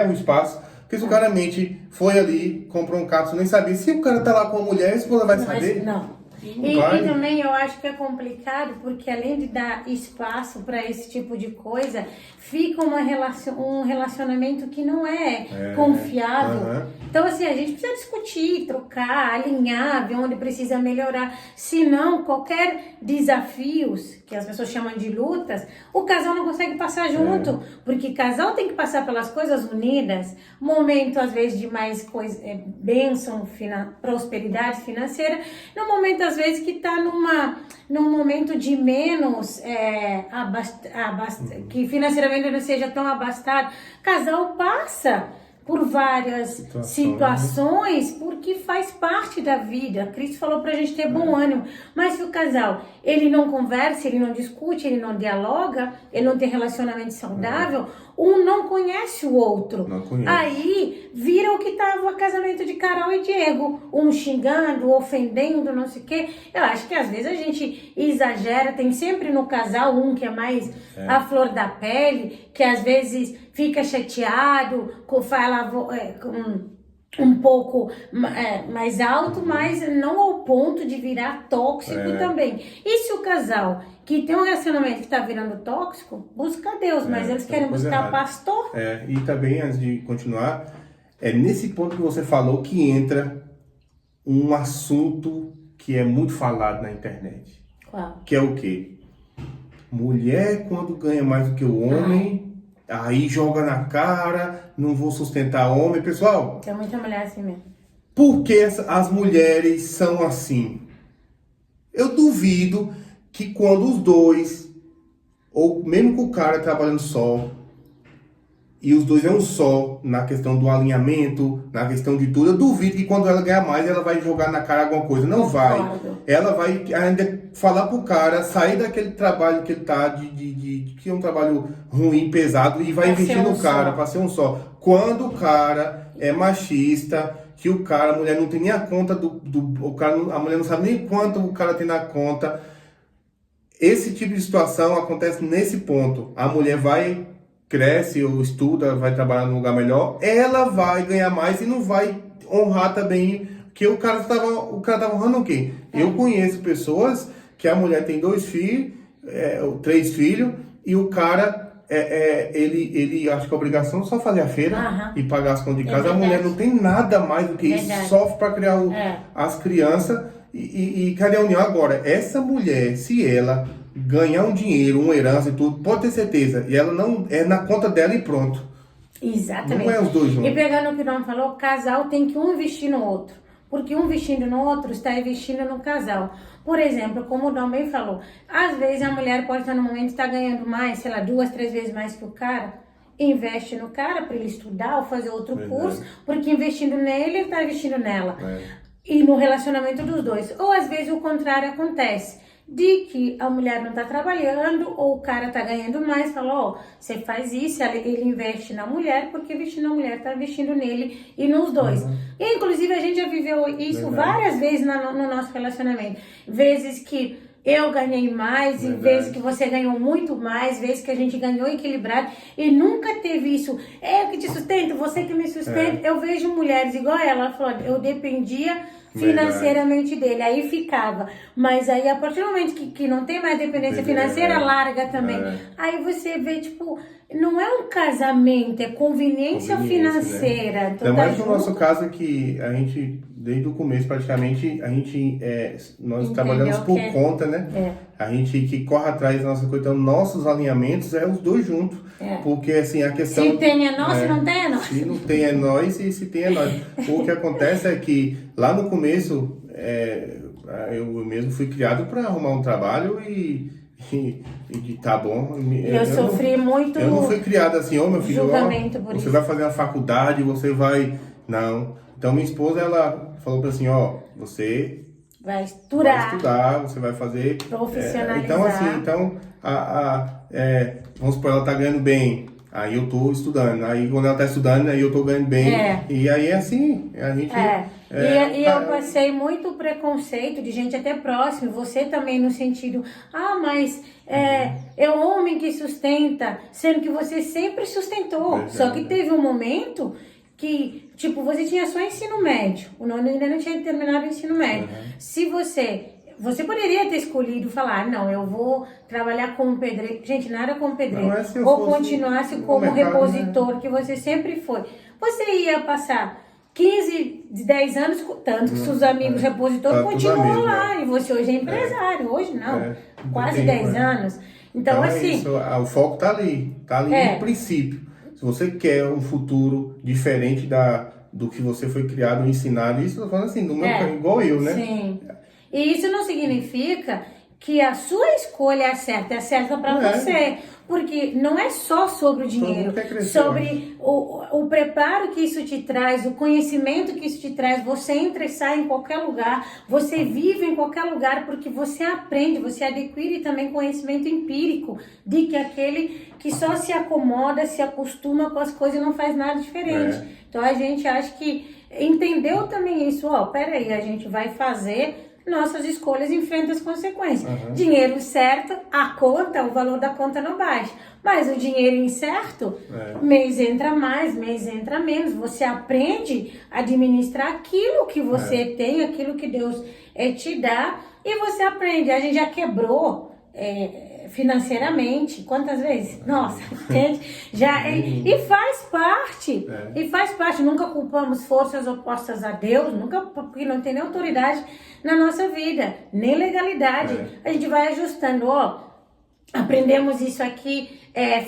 Speaker 2: o espaço. Porque se o cara mente, foi ali, comprou um carro, você nem sabia. Se o cara tá lá com a mulher, a esposa vai saber?
Speaker 1: Não.
Speaker 2: Não
Speaker 1: E
Speaker 2: vai.
Speaker 1: também eu acho que é complicado, porque além de dar espaço para esse tipo de coisa, fica um relacionamento que não é confiável.
Speaker 2: Aham.
Speaker 1: Então, assim, a gente precisa discutir, trocar, alinhar, ver onde precisa melhorar. Senão, qualquer desafios, que as pessoas chamam de lutas, o casal não consegue passar junto. Porque casal tem que passar pelas coisas unidas. Momento, às vezes, de mais bênção, prosperidade financeira. No momento, às vezes, que está num momento de menos, que financeiramente não seja tão abastado. Casal passa por várias situações, porque faz parte da vida. Cristo falou pra gente ter bom ânimo. Mas se o casal, ele não conversa, ele não discute, ele não dialoga, ele não tem relacionamento saudável, um não conhece o outro.
Speaker 2: Não conhece.
Speaker 1: Aí vira o que tava o casamento de Carol e Diego. Um xingando, ofendendo, não sei o quê. Eu acho que às vezes a gente exagera. Tem sempre no casal um que é mais a flor da pele, que às vezes fica chateado, fala um pouco mais alto, mas não ao ponto de virar tóxico também. E se o casal que tem um relacionamento que está virando tóxico, busca Deus, mas eles querem buscar pastor.
Speaker 2: E também, antes de continuar, é nesse ponto que você falou que entra um assunto que é muito falado na internet.
Speaker 1: Qual?
Speaker 2: Que é o quê? Mulher, quando ganha mais do que o homem, aí joga na cara, não vou sustentar homem. Pessoal,
Speaker 1: Tem muita mulher assim mesmo.
Speaker 2: por que as mulheres são assim? Eu duvido que quando os dois, ou mesmo com o cara trabalhando só, e os dois é um só, na questão do alinhamento, na questão de tudo, eu duvido que quando ela ganhar mais, ela vai jogar na cara alguma coisa. Não vai. Ela vai ainda falar pro cara sair daquele trabalho que ele tá, que é um trabalho ruim, pesado, e vai investir no cara, pra ser um só. Quando o cara é machista, que a mulher não tem nem a conta a mulher não sabe nem quanto o cara tem na conta. Esse tipo de situação acontece nesse ponto. A mulher cresce ou estuda, vai trabalhar num lugar melhor, ela vai ganhar mais e não vai honrar também, que o cara tava honrando o quê? Eu conheço pessoas que a mulher tem 2 filhos, 3 filhos, e o cara, ele acha que a obrigação é só fazer a feira e pagar as contas de casa. A mulher não tem nada mais do que isso, sofre para criar as crianças, e cadê a união? Agora, essa mulher, se ela ganhar um dinheiro, uma herança e tudo, pode ter certeza. E ela não é na conta dela e pronto.
Speaker 1: Exatamente.
Speaker 2: Não é os dois juntos.
Speaker 1: E pegando o que o Dom falou, casal tem que um investir no outro. Porque um investindo no outro está investindo no casal. Por exemplo, como o Dom bem falou, às vezes a mulher pode estar no momento que está ganhando mais, sei lá, 2, 3 vezes mais que o cara. Investe no cara para ele estudar ou fazer outro curso, porque investindo nele, ele está investindo nela. E no relacionamento dos dois. Ou às vezes o contrário acontece. De que a mulher não está trabalhando ou o cara está ganhando mais, fala, você faz isso, ele investe na mulher, porque investir na mulher está investindo nele e nos dois. E, inclusive, a gente já viveu isso várias vezes no nosso relacionamento. Vezes que eu ganhei mais, e vezes que você ganhou muito mais, vezes que a gente ganhou equilibrado, e nunca teve isso, eu que te sustento, você que me sustenta. Eu vejo mulheres igual ela falou, eu dependia financeiramente dele, aí ficava, mas aí a partir do momento que não tem mais dependência financeira, larga também. Aí você vê, tipo, não é um casamento, é conveniência financeira.
Speaker 2: Né? Então, mais no nosso caso é que a gente, desde o começo praticamente, nós trabalhamos por conta, né? A gente que corre atrás da nossa coisa, então nossos alinhamentos os dois juntos. Porque assim, a questão...
Speaker 1: Se tem é nós, se não tem é nós.
Speaker 2: Se não tem é nós e se tem é nós. O que acontece é que lá no começo, eu mesmo fui criado para arrumar um trabalho e tá bom.
Speaker 1: Eu sofri muito.
Speaker 2: Eu não fui criado assim, meu filho,
Speaker 1: por
Speaker 2: você
Speaker 1: isso.
Speaker 2: vai fazer uma faculdade, você vai... Não. Então minha esposa, ela falou assim, você
Speaker 1: vai estudar,
Speaker 2: você vai fazer...
Speaker 1: Profissionalizar.
Speaker 2: Então assim, vamos supor, ela tá ganhando bem, aí eu tô estudando, aí quando ela tá estudando, aí eu tô ganhando bem, e aí é assim, a gente...
Speaker 1: eu passei muito preconceito de gente até próxima, você também no sentido, mas é o homem que sustenta, sendo que você sempre sustentou, só que teve um momento que, tipo, você tinha só ensino médio, o nono ainda não tinha terminado o ensino médio. Se você poderia ter escolhido falar, não, eu vou trabalhar como pedreiro. Gente, nada como pedreiro.
Speaker 2: Não, é se eu
Speaker 1: ou
Speaker 2: fosse
Speaker 1: continuasse
Speaker 2: no
Speaker 1: como
Speaker 2: mercado,
Speaker 1: repositor, que você sempre foi. Você ia passar 15, 10 anos, tanto que seus amigos repositores
Speaker 2: Tá tudo
Speaker 1: continuam
Speaker 2: na mesma,
Speaker 1: lá. E você hoje é empresário. Hoje não.
Speaker 2: Não
Speaker 1: Quase
Speaker 2: tem
Speaker 1: 10
Speaker 2: tempo,
Speaker 1: anos. Então,
Speaker 2: é
Speaker 1: assim...
Speaker 2: isso, o foco tá ali no princípio. Se você quer um futuro diferente do que você foi criado, ensinado, isso eu tô falando assim, igual eu, né?
Speaker 1: Sim. E isso não significa que a sua escolha é certa para você. Porque não é só sobre o dinheiro, sobre o preparo que isso te traz, o conhecimento que isso te traz. Você entra e sai em qualquer lugar, você vive em qualquer lugar, porque você aprende, você adquire também conhecimento empírico de que aquele que só se acomoda, se acostuma com as coisas e não faz nada diferente. Então a gente acha que entendeu também isso, peraí, a gente vai fazer nossas escolhas enfrentam as consequências. Dinheiro certo, o valor da conta não baixa. Mas o dinheiro incerto, mês entra mais, mês entra menos. Você aprende a administrar aquilo que você tem, aquilo que Deus te dá. E você aprende. A gente já quebrou financeiramente. Quantas vezes? Nossa, gente, e faz parte. E faz parte. Nunca culpamos forças opostas a Deus, nunca, porque não tem nem autoridade na nossa vida, nem legalidade. A gente vai ajustando, aprendemos isso aqui,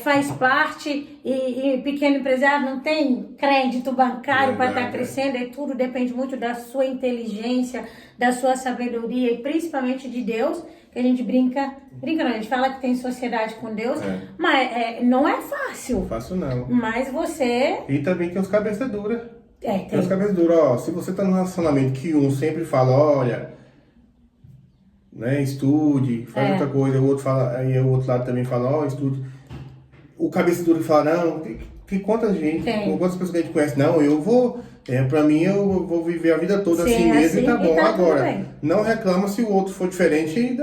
Speaker 1: faz parte, e pequeno empresário não tem crédito bancário para estar crescendo, tudo depende muito da sua inteligência, da sua sabedoria e principalmente de Deus, que a gente brinca não, a gente fala que tem sociedade com Deus, mas não é fácil.
Speaker 2: Fácil não.
Speaker 1: Mas você...
Speaker 2: E também tem os cabeça dura.
Speaker 1: Tem
Speaker 2: os cabeça dura, se você tá num relacionamento que um sempre fala, olha, né, estude, faz outra coisa, o outro fala, aí o outro lado também fala, estude. O cabeça dura que fala, não, tem quantas pessoas que a gente conhece, não, eu vou, pra mim eu vou viver a vida toda assim mesmo e tá bom. Agora, não reclama se o outro for diferente e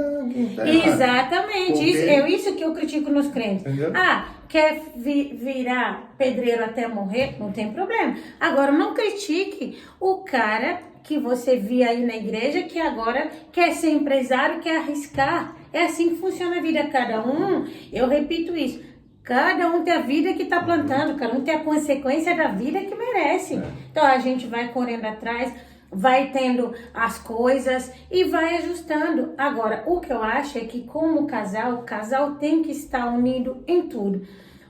Speaker 2: dá
Speaker 1: exatamente, isso que eu critico nos crentes. Entendeu? Quer virar pedreiro até morrer? Não tem problema. Agora, não critique o cara que você via aí na igreja, que agora quer ser empresário, quer arriscar. É assim que funciona a vida. Cada um, eu repito isso, cada um tem a vida que está plantando, cada um tem a consequência da vida que merece. Então a gente vai correndo atrás, vai tendo as coisas e vai ajustando. Agora, o que eu acho é que como casal, o casal tem que estar unido em tudo.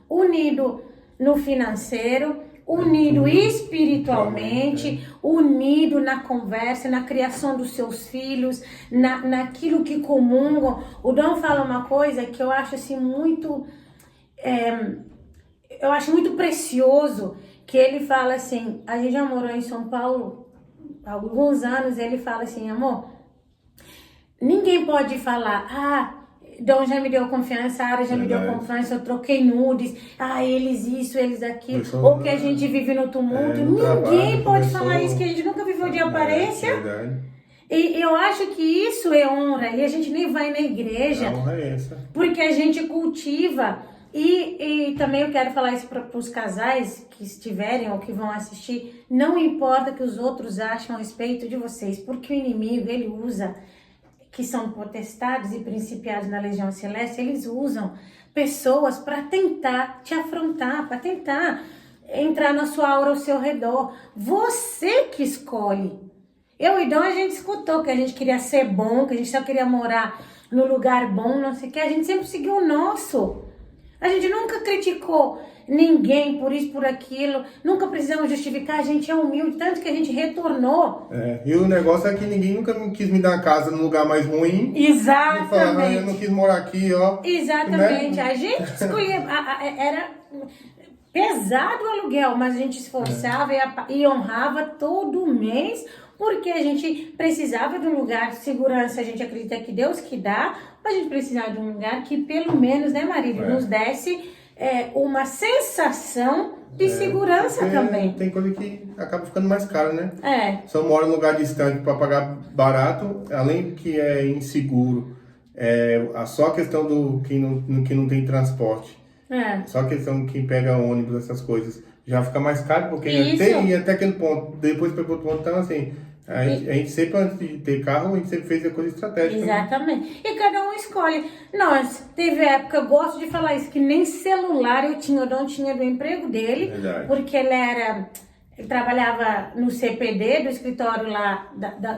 Speaker 1: Unido no financeiro, unido espiritualmente, unido na conversa, na criação dos seus filhos, naquilo que comungam. O Dom fala uma coisa que eu acho assim muito... eu acho muito precioso, que ele fala assim, a gente já morou em São Paulo há alguns anos, ele fala assim, amor, ninguém pode falar, Dom já me deu confiança, a Ara já me deu confiança, eu troquei nudes, eles isso, eles aquilo, ou que a gente vive no tumulto, ninguém pode falar isso, que a gente nunca viveu de aparência. E eu acho que isso é honra, e a gente nem vai na igreja,
Speaker 2: a honra é essa.
Speaker 1: Porque a gente cultiva. E também eu quero falar isso para os casais que estiverem ou que vão assistir, não importa o que os outros acham a respeito de vocês, porque o inimigo, ele usa, que são potestades e principados na legião celeste, eles usam pessoas para tentar te afrontar, para tentar entrar na sua aura ao seu redor. Você que escolhe. Eu e Dom, a gente escutou que a gente queria ser bom, que a gente só queria morar no lugar bom, não sei o que, a gente sempre seguiu o nosso. A gente nunca criticou ninguém por isso, por aquilo. Nunca precisamos justificar. A gente é humilde, tanto que a gente retornou.
Speaker 2: E o negócio é que ninguém nunca quis me dar uma casa num lugar mais ruim.
Speaker 1: Exatamente.
Speaker 2: Falar, eu não quis morar aqui,
Speaker 1: Exatamente.
Speaker 2: Né?
Speaker 1: A gente escolhia... era pesado o aluguel, mas a gente esforçava e honrava todo mês, porque a gente precisava de um lugar de segurança. A gente acredita que Deus que dá, mas a gente precisava de um lugar que pelo menos, né, marido, nos desse uma sensação de segurança também.
Speaker 2: Tem coisa que acaba ficando mais cara, né? Se eu moro num lugar distante para pagar barato, além do que é inseguro, só a questão do que não tem transporte. Só a questão de quem pega ônibus, essas coisas, já fica mais caro, porque
Speaker 1: Isso.
Speaker 2: tem até aquele ponto, depois para outro ponto, então assim, a gente sempre, antes de ter carro, a gente sempre fez a coisa estratégica.
Speaker 1: Exatamente. Né? E cada um escolhe. Nós, teve época, eu gosto de falar isso, que nem celular eu não tinha do emprego dele,
Speaker 2: Verdade.
Speaker 1: porque ele trabalhava no CPD, do escritório lá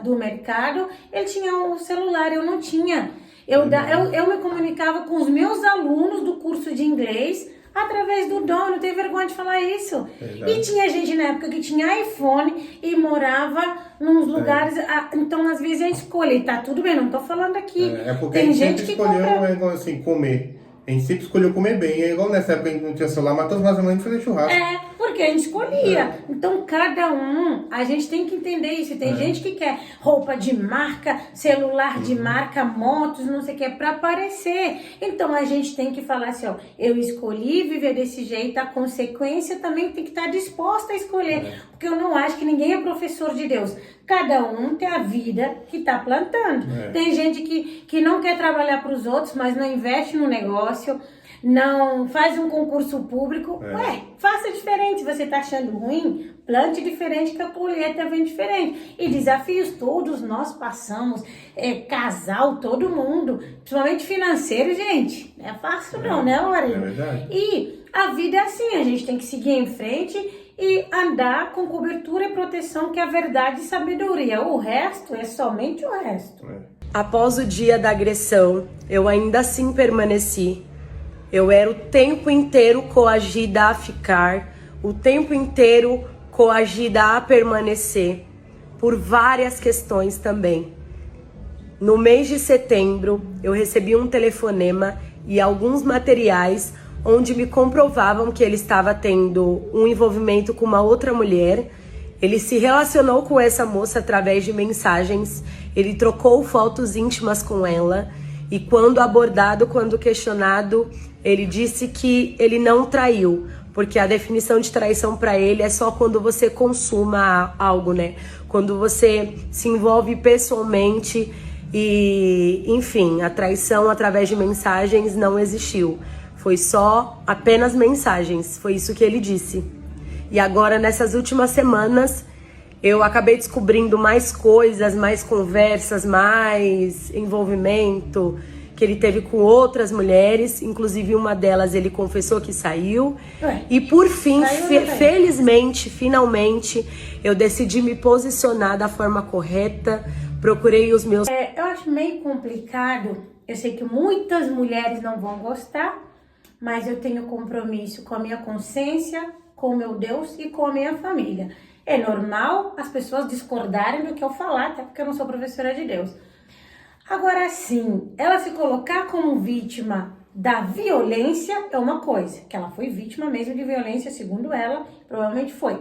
Speaker 1: do mercado, ele tinha um celular, eu não tinha. Eu me comunicava com os meus alunos do curso de inglês através do dono, não tenho vergonha de falar isso.
Speaker 2: Verdade.
Speaker 1: E tinha gente na época que tinha iPhone e morava nos lugares, então às vezes é escolha, e tá tudo bem, não tô falando aqui.
Speaker 2: É porque
Speaker 1: tem
Speaker 2: a gente
Speaker 1: gente
Speaker 2: sempre
Speaker 1: que
Speaker 2: escolheu,
Speaker 1: compra...
Speaker 2: é igual assim, comer. A gente sempre escolheu comer bem. É igual nessa época a gente não tinha celular, mas todas as semanas a gente fazia churrasco.
Speaker 1: Porque a gente escolhia. Então, cada um, a gente tem que entender isso. Tem gente que quer roupa de marca, celular de marca, motos, não sei o que, pra aparecer. Então, a gente tem que falar assim, ó, eu escolhi viver desse jeito, a consequência também tem que estar disposta a escolher. Porque eu não acho que ninguém é professor de Deus. Cada um tem a vida que está plantando. Tem gente que não quer trabalhar para os outros, mas não investe no negócio, não faz um concurso público. Faça diferente. Você está achando ruim? Plante diferente, que a colheita vem diferente. E desafios todos nós passamos, casal, todo mundo, principalmente financeiro, gente. Não é fácil não, né, Maria?
Speaker 2: É verdade.
Speaker 1: E a vida é assim, a gente tem que seguir em frente e andar com cobertura e proteção, que é a verdade e sabedoria. O resto é somente o resto.
Speaker 3: Após o dia da agressão, eu ainda assim permaneci. Eu era o tempo inteiro coagida a ficar, o tempo inteiro coagida a permanecer, por várias questões também. No mês de setembro, eu recebi um telefonema e alguns materiais onde me comprovavam que ele estava tendo um envolvimento com uma outra mulher. Ele se relacionou com essa moça através de mensagens, ele trocou fotos íntimas com ela e quando abordado, quando questionado, ele disse que ele não traiu, porque a definição de traição para ele é só quando você consuma algo, né? Quando você se envolve pessoalmente e, enfim, a traição através de mensagens não existiu. Foi só apenas mensagens, foi isso que ele disse. E agora, nessas últimas semanas, eu acabei descobrindo mais coisas, mais conversas, mais envolvimento que ele teve com outras mulheres. Inclusive, uma delas ele confessou que saiu. E por fim, felizmente, finalmente, eu decidi me posicionar da forma correta. Procurei os meus...
Speaker 1: Eu acho meio complicado. Eu sei que muitas mulheres não vão gostar, mas eu tenho compromisso com a minha consciência, com o meu Deus e com a minha família. É normal as pessoas discordarem do que eu falar, até porque eu não sou professora de Deus. Agora sim, ela se colocar como vítima da violência é uma coisa, que ela foi vítima mesmo de violência, segundo ela, provavelmente foi.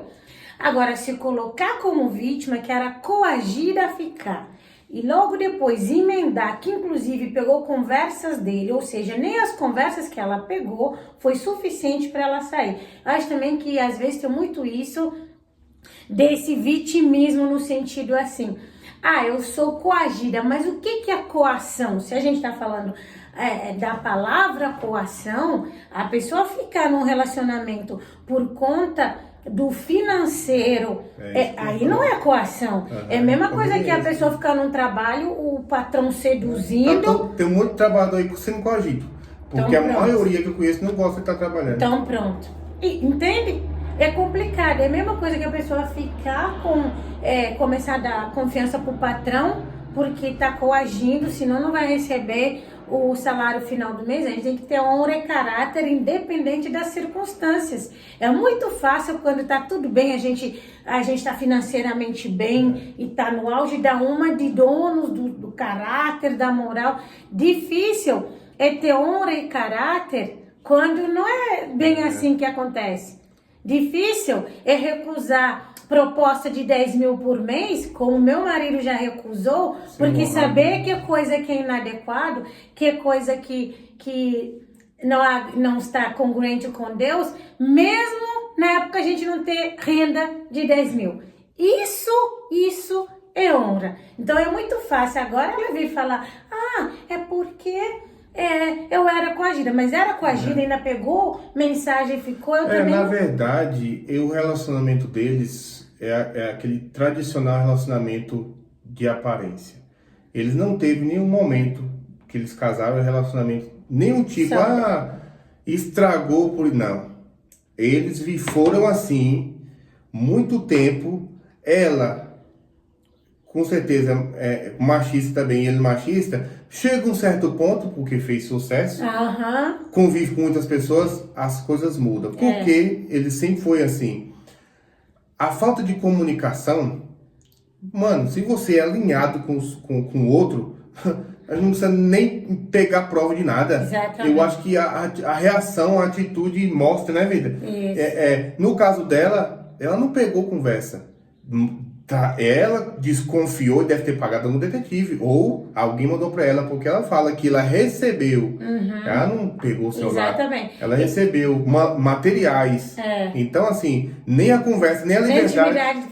Speaker 1: Agora, se colocar como vítima, que era coagida a ficar, e logo depois emendar, que inclusive pegou conversas dele, ou seja, nem as conversas que ela pegou foi suficiente para ela sair. Eu acho também que às vezes tem muito isso desse vitimismo no sentido assim, eu sou coagida, mas o que é coação? Se a gente está falando da palavra coação, a pessoa ficar num relacionamento por conta do financeiro, aí não é coação. É a mesma coisa que a pessoa ficar num trabalho, o patrão seduzindo.
Speaker 2: Tem um monte de trabalhador aí sendo coagido, porque a maioria que eu conheço não gosta de estar trabalhando.
Speaker 1: Então pronto. Entende? É complicado. É a mesma coisa que a pessoa ficar começar a dar confiança pro patrão, porque tá coagindo, senão não vai receber o salário final do mês. A gente tem que ter honra e caráter independente das circunstâncias. É muito fácil quando tá tudo bem, a gente tá financeiramente bem e tá no auge da de donos do caráter, da moral. Difícil é ter honra e caráter quando não é bem assim que acontece. Difícil é recusar proposta de 10 mil por mês, como meu marido já recusou, porque saber que coisa que é inadequado, que coisa que não está congruente com Deus, mesmo na época a gente não ter renda de 10 mil. Isso é honra. Então é muito fácil agora ela vir falar, é porque Eu era coagida, mas era coagida, ainda pegou mensagem e ficou, eu também
Speaker 2: na
Speaker 1: não...
Speaker 2: verdade, o relacionamento deles é aquele tradicional relacionamento de aparência. Eles não teve nenhum momento que eles casaram, relacionamento, nenhum tipo, estragou por... Não. Eles foram assim, muito tempo, ela... com certeza, machista também, ele machista, chega um certo ponto, porque fez sucesso, convive com muitas pessoas, as coisas mudam. Porque ele sempre foi assim. A falta de comunicação, mano, se você é alinhado com o outro, a gente não precisa nem pegar prova de nada.
Speaker 1: Exatamente.
Speaker 2: Eu acho que a reação, a atitude mostra, né, vida?
Speaker 1: Isso.
Speaker 2: No caso dela, ela não pegou conversa. Ela desconfiou e deve ter pagado um detetive. Ou alguém mandou pra ela, porque ela fala que ela recebeu. Ela não pegou o celular.
Speaker 1: Exatamente.
Speaker 2: Ela recebeu materiais. Então, assim, nem a conversa, nem a liberdade.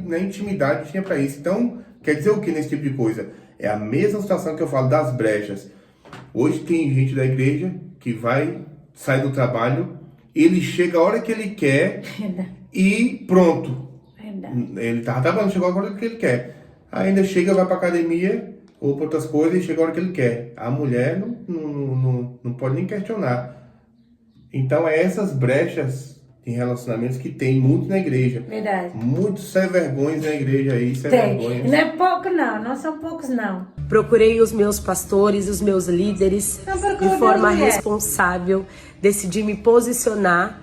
Speaker 2: Nem a intimidade tinha pra isso. Então, quer dizer o que nesse tipo de coisa? É a mesma situação que eu falo das brechas. Hoje tem gente da igreja que sai do trabalho, ele chega a hora que ele quer e pronto. Ele tava trabalhando, chegou a hora que ele quer. Ainda chega, vai pra academia ou pra outras coisas e chega a hora que ele quer. A mulher não pode nem questionar. Então é essas brechas em relacionamentos que tem muito na igreja.
Speaker 1: Verdade.
Speaker 2: Muitos sem vergonhas na igreja aí, sem
Speaker 1: Tem.
Speaker 2: vergonhas.
Speaker 1: Não é pouco não são poucos não.
Speaker 3: Procurei os meus pastores, os meus líderes, de forma responsável, decidi me posicionar.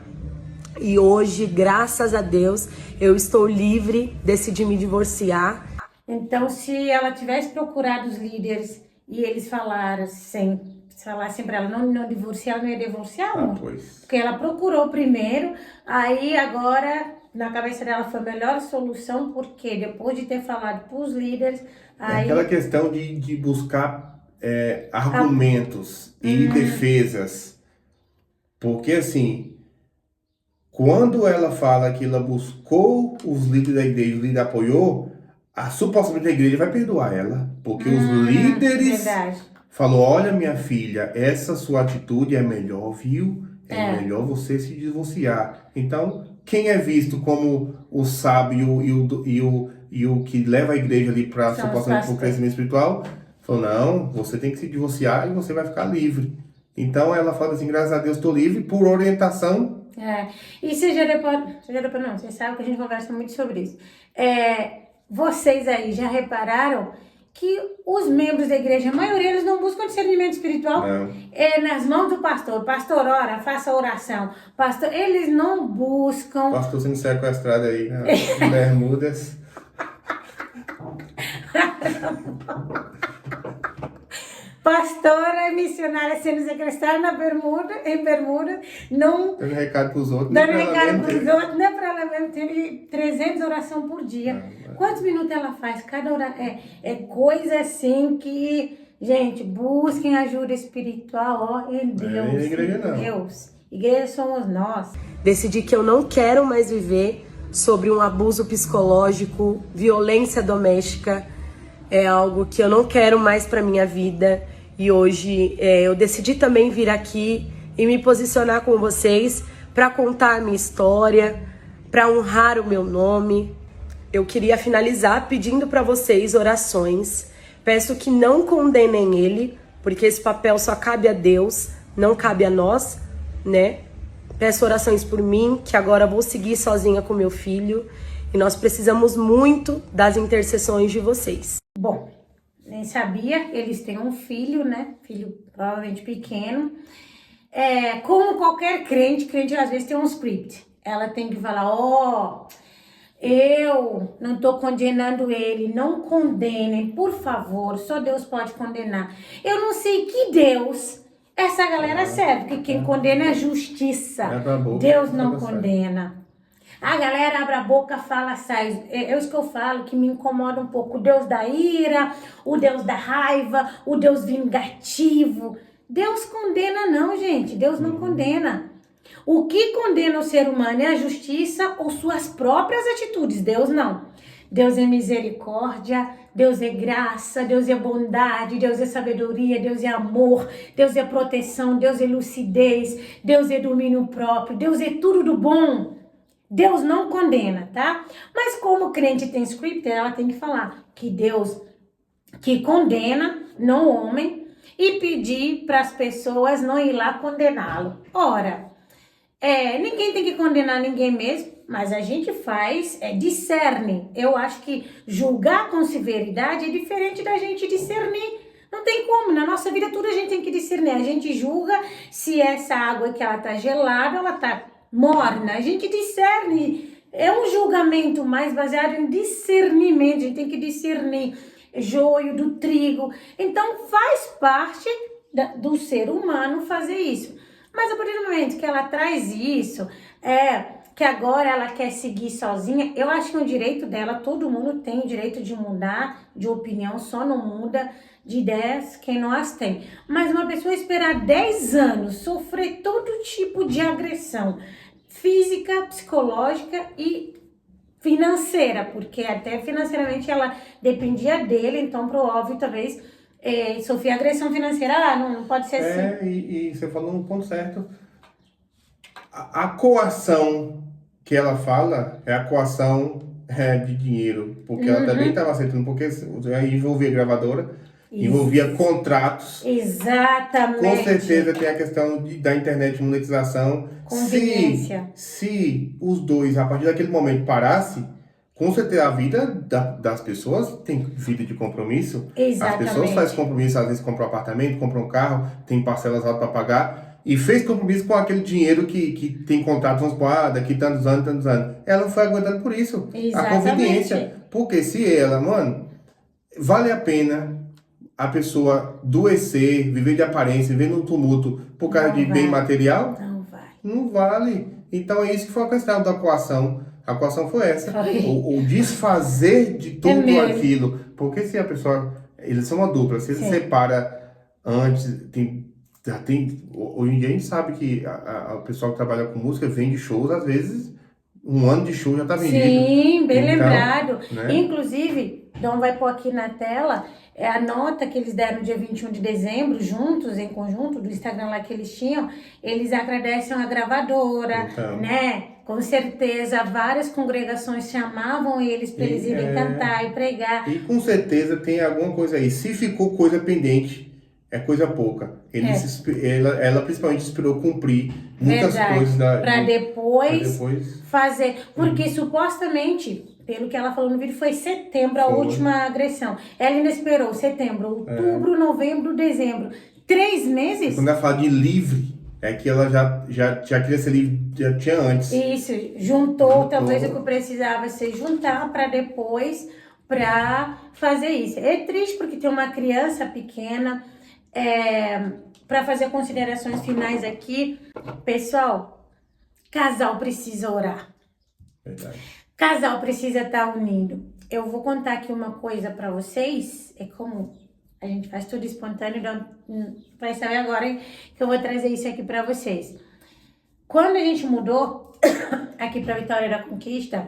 Speaker 3: E hoje, graças a Deus, eu estou livre, decidi me divorciar.
Speaker 1: Então, se ela tivesse procurado os líderes e eles falassem pra ela não divorciar, ela não ia divorciar, amor.
Speaker 2: Pois.
Speaker 1: Porque ela procurou primeiro, aí agora, na cabeça dela foi a melhor solução, porque depois de ter falado pros líderes... Aí...
Speaker 2: aquela questão de buscar argumentos e defesas. Porque, assim... Quando ela fala que ela buscou os líderes da igreja, o líder apoiou, supostamente a igreja vai perdoar ela. Porque os líderes falou, olha minha filha, essa sua atitude é melhor, viu? É melhor você se divorciar. Então, quem é visto como o sábio e o que leva a igreja ali para supostamente para o crescimento espiritual, falou, não, você tem que se divorciar e você vai ficar livre. Então ela fala assim, graças a Deus estou livre por orientação.
Speaker 1: E você sabe que a gente conversa muito sobre isso. Vocês aí já repararam que os membros da igreja, a maioria, eles não buscam discernimento espiritual?
Speaker 2: Não.
Speaker 1: Nas mãos do pastor. Pastor, ora, faça oração. Pastor, eles não buscam...
Speaker 2: Pastor sendo sequestrado aí, né? Bermudas.
Speaker 1: Pastora missionária sendo sequestrada em Bermuda, não...
Speaker 2: Dando recado pros outros.
Speaker 1: Dando recado pros outros, não é pra ela mesmo, teve 300 orações por dia. Quantos minutos ela faz? Cada hora é coisa assim que... Gente, busquem ajuda espiritual, em Deus.
Speaker 2: Não é igreja, não.
Speaker 1: Deus. Igreja somos nós.
Speaker 3: Decidi que eu não quero mais viver sobre um abuso psicológico, violência doméstica. É algo que eu não quero mais pra minha vida. E hoje eu decidi também vir aqui e me posicionar com vocês para contar a minha história, para honrar o meu nome. Eu queria finalizar pedindo para vocês orações. Peço que não condenem ele, porque esse papel só cabe a Deus, não cabe a nós, né? Peço orações por mim, que agora vou seguir sozinha com meu filho. E nós precisamos muito das intercessões de vocês.
Speaker 1: Bom, nem sabia, eles têm um filho, né? Filho provavelmente pequeno. Como qualquer crente às vezes tem um script. Ela tem que falar, eu não tô condenando ele, não condenem, por favor, só Deus pode condenar. Eu não sei que Deus essa galera serve, porque quem condena é a justiça. Deus não condena. A galera abre a boca, fala, sai. É isso que eu falo, que me incomoda um pouco. O Deus da ira, o Deus da raiva, o Deus vingativo. Deus condena não, gente. Deus não condena. O que condena o ser humano é a justiça ou suas próprias atitudes. Deus não. Deus é misericórdia, Deus é graça, Deus é bondade, Deus é sabedoria, Deus é amor, Deus é proteção, Deus é lucidez, Deus é domínio próprio, Deus é tudo do bom. Deus não condena, tá? Mas como crente tem script, ela tem que falar que Deus que condena, não o homem, e pedir para as pessoas não ir lá condená-lo. Ora, ninguém tem que condenar ninguém mesmo, mas a gente discerne. Eu acho que julgar com severidade é diferente da gente discernir. Não tem como, na nossa vida tudo a gente tem que discernir. A gente julga se essa água que ela tá gelada, ela tá morna. A gente discerne. É um julgamento mais baseado em discernimento. A gente tem que discernir joio do trigo. Então faz parte do ser humano fazer isso. Mas a partir do momento que ela traz isso, que agora ela quer seguir sozinha, eu acho que é um direito dela, todo mundo tem o direito de mudar de opinião, só não muda de ideias quem não as tem. Mas uma pessoa esperar 10 anos, sofrer todo tipo de agressão física, psicológica e financeira, porque até financeiramente ela dependia dele, então pro óbvio talvez sofrer agressão financeira, não pode ser assim.
Speaker 2: E você falou no ponto certo. A coação que ela fala é a coação de dinheiro, porque ela também estava aceitando, porque envolvia gravadora, envolvia contratos.
Speaker 1: Exatamente.
Speaker 2: Com certeza tem a questão da internet de monetização.
Speaker 1: Conveniência.
Speaker 2: Se os dois, a partir daquele momento, parasse, com certeza a vida das pessoas tem vida de compromisso.
Speaker 1: Exatamente.
Speaker 2: As pessoas fazem compromisso, às vezes compram um apartamento, compram um carro, tem parcelas altas para pagar. E fez compromisso com aquele dinheiro que tem contrato, vamos supor, daqui tantos anos. Ela não foi aguentando por isso.
Speaker 1: Exatamente.
Speaker 2: A conveniência. Porque se ela, vale a pena a pessoa adoecer, viver de aparência, viver num tumulto por causa de bem material?
Speaker 1: Não vale.
Speaker 2: Não vale. Então é isso que foi a questão da coação. A coação foi essa. O desfazer de tudo aquilo. Porque se a pessoa... Eles são uma dupla. Se ele separa antes... Hoje em dia a gente sabe que o pessoal que trabalha com música vende shows, às vezes um ano de show já tá vendido.
Speaker 1: Sim, bem lembrado.
Speaker 2: Né?
Speaker 1: Inclusive, Dom vai pôr aqui na tela a nota que eles deram no dia 21 de dezembro, juntos, em conjunto, do Instagram lá que eles tinham. Eles agradecem a gravadora, né? Com certeza, várias congregações chamavam eles para eles irem cantar e pregar.
Speaker 2: E com certeza tem alguma coisa aí. Se ficou coisa pendente, é coisa pouca. Ela principalmente esperou cumprir muitas coisas
Speaker 1: para depois fazer. Porque supostamente, pelo que ela falou no vídeo, foi setembro a última agressão. Ela ainda esperou setembro, outubro, novembro, dezembro. 3 meses?
Speaker 2: Quando ela fala de livre, é que ela já queria ser livre, já tinha antes.
Speaker 1: Isso, juntou. Talvez o que precisava ser juntar para depois, para fazer isso. É triste porque tem uma criança pequena. Para fazer considerações finais aqui, pessoal, casal precisa orar.
Speaker 2: Verdade.
Speaker 1: Casal precisa estar unido. Eu vou contar aqui uma coisa para vocês. É como a gente faz tudo espontâneo, então vai saber agora que eu vou trazer isso aqui para vocês. Quando a gente mudou aqui para Vitória da Conquista,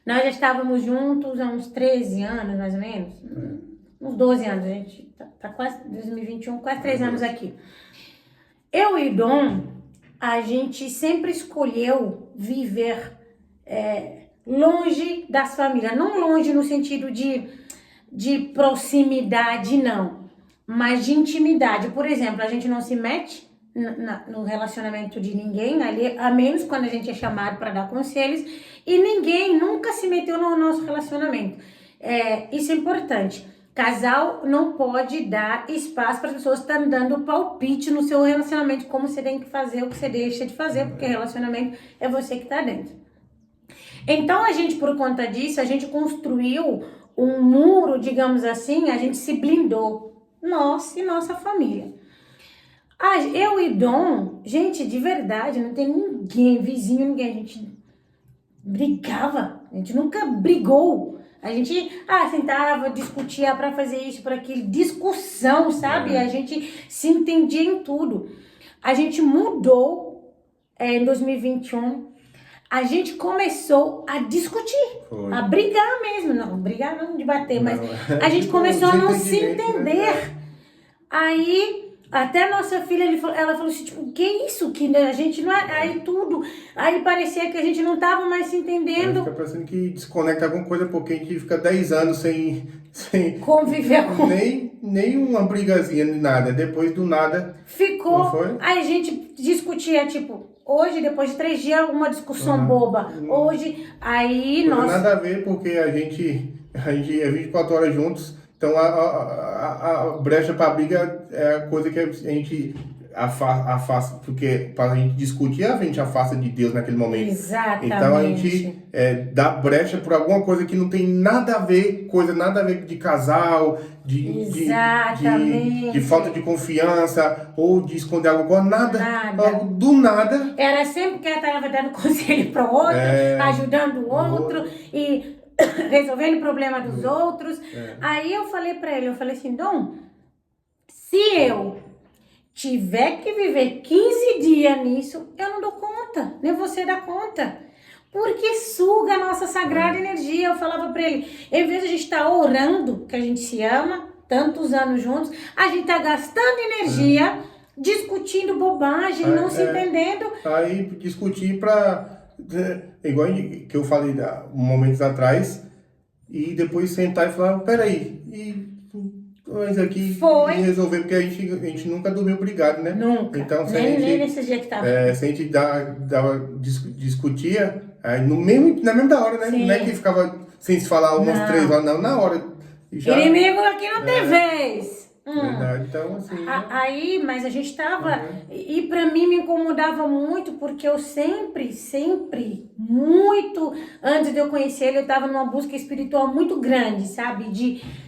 Speaker 1: nós já estávamos juntos há uns 13 anos, mais ou menos. Uns 12 anos, a gente tá quase, 2021, quase 3 anos aqui. Eu e Dom, a gente sempre escolheu viver longe das famílias. Não longe no sentido de proximidade, não. Mas de intimidade. Por exemplo, a gente não se mete no relacionamento de ninguém, ali, a menos quando a gente é chamado para dar conselhos. E ninguém nunca se meteu no nosso relacionamento. Isso é importante. Casal não pode dar espaço para as pessoas estarem dando palpite no seu relacionamento, como você tem que fazer, o que você deixa de fazer, porque relacionamento é você que está dentro. Então, a gente, por conta disso, a gente construiu um muro, digamos assim, a gente se blindou, nós e nossa família. Eu e Dom, gente, de verdade, não tem ninguém, vizinho, ninguém, a gente brigava, a gente nunca brigou. A gente sentava, discutia para fazer isso, para aquilo, discussão, sabe? A gente se entendia em tudo. A gente mudou em 2021. a gente começou a discutir,
Speaker 2: Foi.
Speaker 1: a brigar mesmo. Não, brigar não de bater, mas
Speaker 2: Não.
Speaker 1: a gente começou a não se
Speaker 2: Desentendimento, né?
Speaker 1: entender. Aí, até a nossa filha, ela falou assim, tipo, que isso? Que a gente não é... Aí tudo, aí parecia que a gente não tava mais se entendendo.
Speaker 2: Fica parecendo que desconecta alguma coisa, porque a gente fica 10 anos sem
Speaker 1: Conviver com...
Speaker 2: nem uma brigazinha, nem nada. Depois do nada...
Speaker 1: Ficou.
Speaker 2: Não foi?
Speaker 1: Aí a gente discutia, tipo, hoje, depois de 3 dias, uma discussão boba. Hoje, aí
Speaker 2: Não tem
Speaker 1: nós...
Speaker 2: nada a ver, porque a gente é 24 horas juntos, então a brecha para briga é a coisa que a gente afasta, porque para a gente discutir, a gente afasta de Deus naquele momento.
Speaker 1: Exatamente.
Speaker 2: Então a gente dá brecha por alguma coisa que não tem nada a ver, nada a ver de casal, de falta de confiança, ou de esconder alguma coisa, nada. Algo do nada.
Speaker 1: Era sempre que ela estava dando conselho para o outro, ajudando o outro e resolvendo o problema dos outros. Aí eu falei para ele, assim, Dom, se eu tiver que viver 15 dias nisso, eu não dou conta, nem você dá conta. Porque suga a nossa sagrada energia. Eu falava pra ele, em vez de a gente estar orando, que a gente se ama, tantos anos juntos, a gente tá gastando energia, discutindo bobagem, não se entendendo.
Speaker 2: Aí discutir igual que eu falei momentos atrás, e depois sentar e falar, peraí, mas aqui
Speaker 1: Foi.
Speaker 2: E resolver, porque a gente nunca dormiu brigado, né?
Speaker 1: Nunca.
Speaker 2: Então,
Speaker 1: Nem nesse dia que tava.
Speaker 2: Se a gente discutia, aí na mesma hora, né?
Speaker 1: Sim.
Speaker 2: Não é que ficava sem se falar umas 3 horas, não, na hora. Já,
Speaker 1: inimigo aqui não tem vez.
Speaker 2: Verdade, então assim.
Speaker 1: Aí, mas a gente tava. E pra mim me incomodava muito, porque eu sempre, muito antes de eu conhecer ele, eu tava numa busca espiritual muito grande, sabe?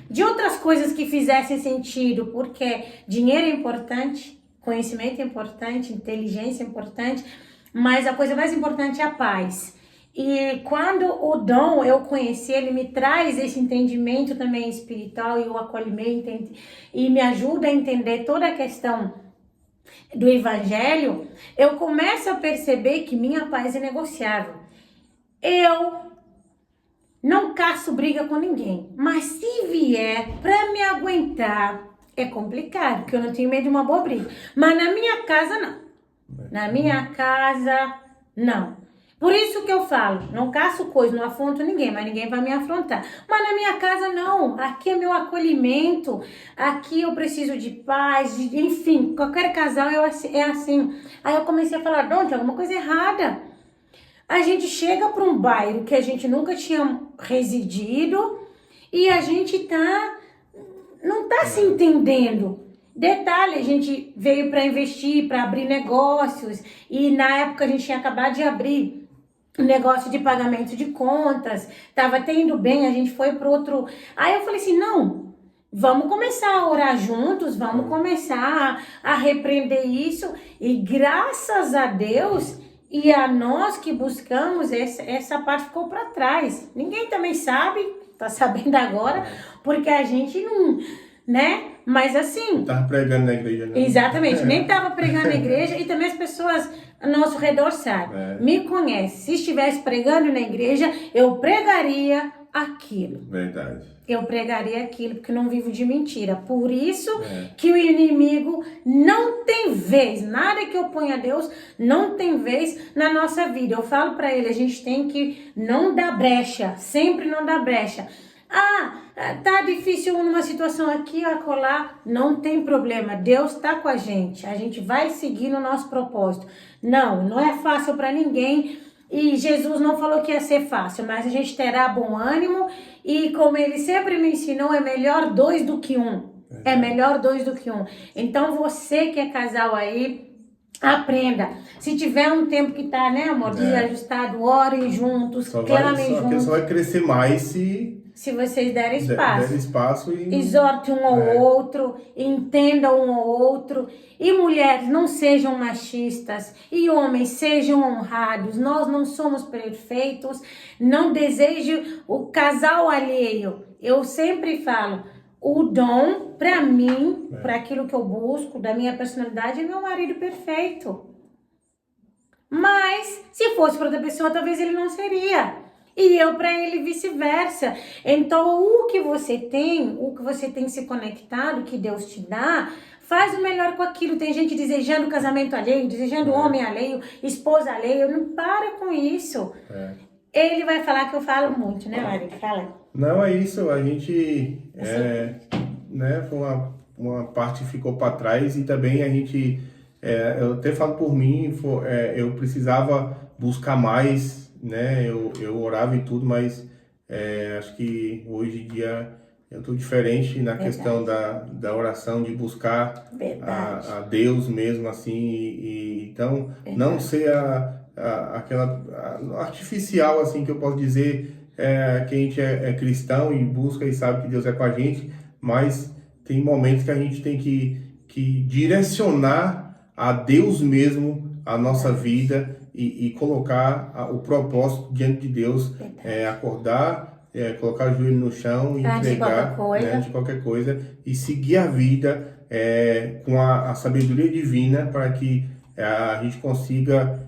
Speaker 1: De outras coisas que fizessem sentido, porque dinheiro é importante, conhecimento é importante, inteligência é importante, mas a coisa mais importante é a paz. E quando o Dom, eu conheci, ele me traz esse entendimento também espiritual e o acolhimento e me ajuda a entender toda a questão do evangelho, eu começo a perceber que minha paz é negociável. Eu não caço briga com ninguém, mas se vier pra me aguentar, é complicado, porque eu não tenho medo de uma boa briga. Mas na minha casa, não. Na minha casa, não. Por isso que eu falo, não caço coisa, não afronto ninguém, mas ninguém vai me afrontar. Mas na minha casa não, aqui é meu acolhimento, aqui eu preciso de paz, enfim, qualquer casal é assim. Aí eu comecei a falar, Dom, tem alguma coisa errada. A gente chega para um bairro que a gente nunca tinha residido e a gente não tá se entendendo. Detalhe, a gente veio para investir, para abrir negócios e na época a gente tinha acabado de abrir negócio de pagamento de contas, tava tendo bem, a gente foi pro outro. Aí eu falei assim, não, vamos começar a orar juntos, vamos começar a repreender isso. E graças a Deus e a nós que buscamos, essa parte ficou para trás. Ninguém também sabe, tá sabendo agora, porque a gente não, né? Mas assim...
Speaker 2: Tava pregando na igreja, né?
Speaker 1: Exatamente, nem tava pregando na igreja e também as pessoas ao nosso redor sabem, me conhecem. Se estivesse pregando na igreja, eu pregaria aquilo.
Speaker 2: Verdade.
Speaker 1: Eu pregaria aquilo, porque não vivo de mentira. Por isso que o inimigo não tem vez, nada que oponha a Deus não tem vez na nossa vida. Eu falo pra ele, a gente tem que não dar brecha, sempre não dar brecha. Tá difícil numa situação aqui, acolá, não tem problema, Deus tá com a gente vai seguir no nosso propósito. Não é fácil para ninguém e Jesus não falou que ia ser fácil, mas a gente terá bom ânimo e como ele sempre me ensinou, é melhor 2 do que 1. É melhor 2 do que 1. Então você que é casal aí, aprenda. Se tiver um tempo que tá, né, amor, desajustado, orem juntos, clamem juntos.
Speaker 2: Só vai crescer mais
Speaker 1: se vocês derem espaço.
Speaker 2: Der espaço e...
Speaker 1: Exorte um ao outro, entenda um ao outro. E mulheres, não sejam machistas. E homens, sejam honrados. Nós não somos perfeitos. Não deseje o casal alheio. Eu sempre falo, o Dom, pra mim, pra aquilo que eu busco, da minha personalidade, é meu marido perfeito. Mas, se fosse para outra pessoa, talvez ele não seria. E eu para ele vice-versa. Então, o que você tem se conectado, que Deus te dá, faz o melhor com aquilo. Tem gente desejando casamento alheio, desejando homem alheio, esposa alheio. Não para com isso. Ele vai falar que eu falo muito, né, Mário? Fala.
Speaker 2: Não, é isso. A gente, né, foi uma parte ficou para trás e também a gente, eu até falo por mim, eu precisava buscar mais, né? Eu orava e tudo, mas acho que hoje em dia eu estou diferente na questão da oração, de buscar a Deus mesmo, assim, então não ser aquela artificial, assim, que eu posso dizer, que a gente é cristão e busca e sabe que Deus é com a gente, mas tem momentos que a gente tem que direcionar a Deus mesmo a nossa vida e colocar o propósito diante de Deus, acordar, colocar o joelho no chão e entregar antes de qualquer coisa e seguir a vida com a sabedoria divina para que a gente consiga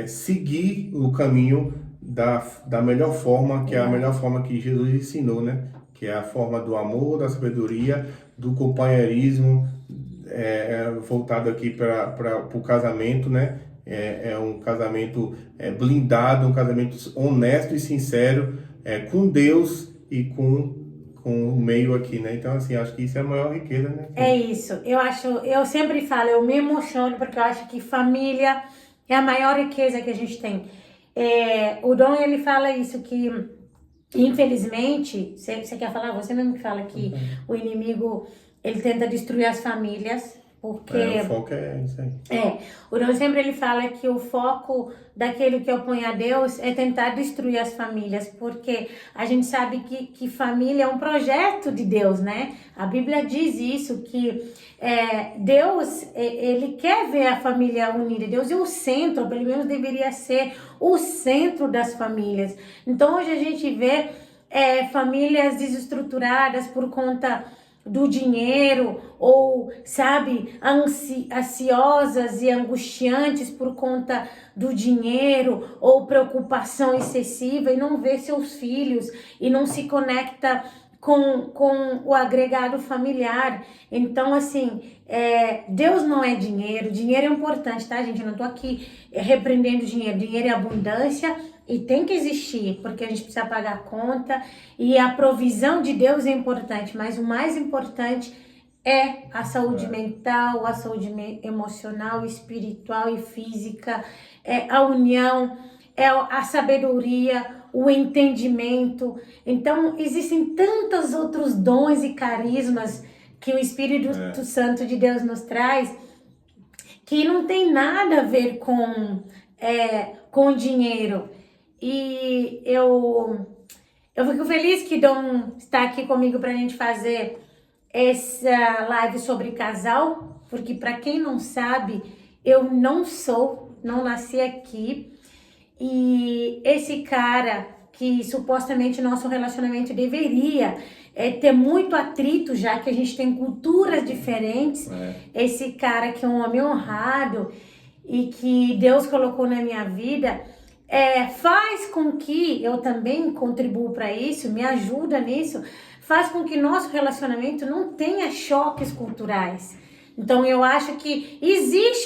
Speaker 2: seguir o caminho da melhor forma, que é a melhor forma que Jesus ensinou, né? Que é a forma do amor, da sabedoria, do companheirismo, voltado aqui para o casamento, né? É um casamento blindado, um casamento honesto e sincero, com Deus e com o meio aqui, né? Então, assim, acho que isso é a maior riqueza, né?
Speaker 1: É isso. Eu sempre falo, eu me emociono porque eu acho que família é a maior riqueza que a gente tem. O Dom, ele fala isso, que infelizmente, você quer falar? Você mesmo que fala que o inimigo, ele tenta destruir as famílias, porque...
Speaker 2: o foco é isso aí.
Speaker 1: O Dom sempre ele fala que o foco daquele que opõe a Deus é tentar destruir as famílias, porque a gente sabe que família é um projeto de Deus, né? A Bíblia diz isso, que Deus, ele quer ver a família unida. Deus é o centro, pelo menos deveria ser o centro das famílias. Então hoje a gente vê famílias desestruturadas por conta do dinheiro, ou, sabe, ansiosas e angustiantes por conta do dinheiro, ou preocupação excessiva, e não vê seus filhos, e não se conecta com o agregado familiar. Então, assim, Deus não é dinheiro. Dinheiro é importante, tá, gente? Eu não tô aqui repreendendo dinheiro. Dinheiro é abundância e tem que existir, porque a gente precisa pagar a conta, e a provisão de Deus é importante, mas o mais importante é a saúde mental, a saúde emocional, espiritual e física, a união, a sabedoria, o entendimento. Então, existem tantos outros dons e carismas que o Espírito Santo de Deus nos traz, que não tem nada a ver com dinheiro. E eu fico feliz que Dom está aqui comigo para a gente fazer essa live sobre casal, porque para quem não sabe, eu não nasci aqui, e esse cara que supostamente nosso relacionamento deveria ter muito atrito, já que a gente tem culturas diferentes, esse cara que é um homem honrado e que Deus colocou na minha vida, faz com que eu também contribuo para isso, me ajuda nisso, faz com que nosso relacionamento não tenha choques culturais. Então eu acho que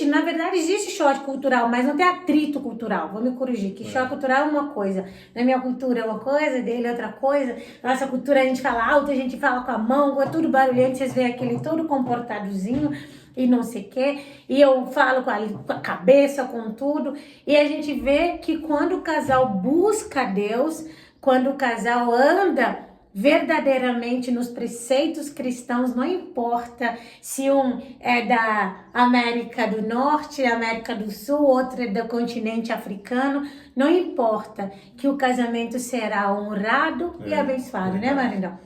Speaker 1: na verdade existe choque cultural, mas não tem atrito cultural. Vou me corrigir, que choque cultural é uma coisa. Na minha cultura é uma coisa, dele é outra coisa. Na nossa cultura a gente fala alto, a gente fala com a mão, é tudo barulhento, vocês veem aquele todo comportadozinho e não sei o quê. E eu falo com a cabeça, com tudo. E a gente vê que quando o casal busca Deus, quando o casal anda verdadeiramente nos preceitos cristãos, não importa se um é da América do Norte, América do Sul, outro é do continente africano, não importa, que o casamento será honrado e abençoado, né, Maridão?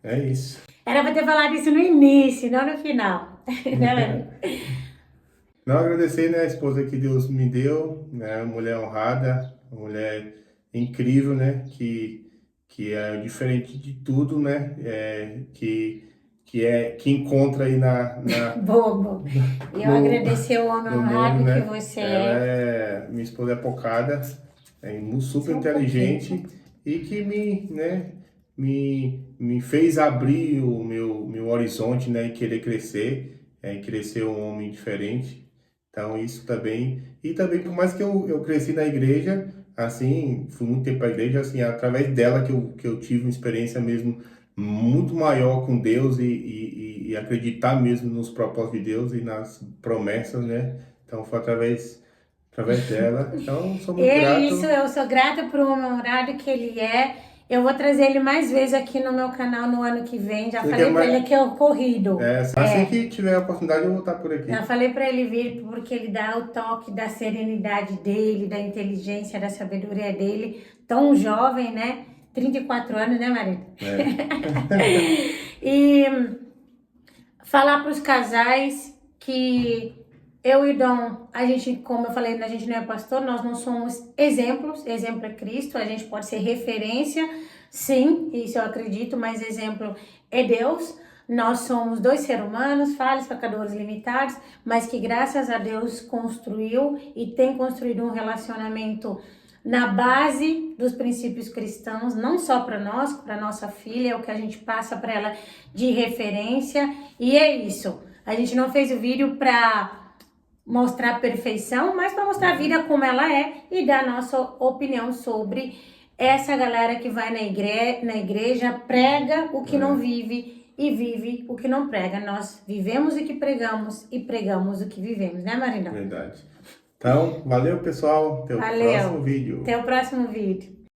Speaker 2: É isso.
Speaker 1: Era pra ter falado isso no início, não no final. Né, Maridão?
Speaker 2: Não, agradecer, né, a esposa que Deus me deu, né, uma mulher honrada, uma mulher incrível, né, que é diferente de tudo, né, que que encontra aí
Speaker 1: Bobo. E eu agradecer o homem
Speaker 2: no
Speaker 1: honrado
Speaker 2: mundo, né?
Speaker 1: que você
Speaker 2: Ela
Speaker 1: é.
Speaker 2: minha esposa é focada, super
Speaker 1: Só um
Speaker 2: inteligente e que me fez abrir o meu horizonte, né? E querer crescer, crescer um homem diferente. Então isso também, e também por mais que eu cresci na igreja, assim, fui muito tempo para a igreja, assim, através dela que eu tive uma experiência mesmo muito maior com Deus e acreditar mesmo nos propósitos de Deus e nas promessas, né? Então foi através dela. Então sou muito
Speaker 1: É isso,
Speaker 2: grato.
Speaker 1: eu sou grata por um homem honrado que ele é. Eu vou trazer ele mais vezes aqui no meu canal no ano que vem. Já
Speaker 2: Você
Speaker 1: falei
Speaker 2: quer
Speaker 1: pra
Speaker 2: mais?
Speaker 1: ele que é o corrido.
Speaker 2: Assim que tiver a oportunidade eu vou estar por aqui.
Speaker 1: Já falei pra ele vir porque ele dá o toque da serenidade dele, da inteligência, da sabedoria dele. Tão jovem, né? 34 anos, né, marido? E falar pros casais que eu e Dom, a gente, como eu falei, a gente não é pastor, nós não somos exemplos. Exemplo é Cristo, a gente pode ser referência, sim, isso eu acredito, mas exemplo é Deus. Nós somos dois seres humanos, falhos, pecadores limitados, mas que graças a Deus construiu e tem construído um relacionamento na base dos princípios cristãos, não só para nós, para nossa filha, é o que a gente passa para ela de referência. E é isso. A gente não fez o vídeo para mostrar a perfeição, mas para mostrar a vida como ela é e dar a nossa opinião sobre essa galera que vai na igreja, prega o que não vive e vive o que não prega. Nós vivemos o que pregamos e pregamos o que vivemos, né, Marina?
Speaker 2: Verdade. Então, valeu, pessoal. Até o próximo vídeo.
Speaker 1: Até o próximo vídeo.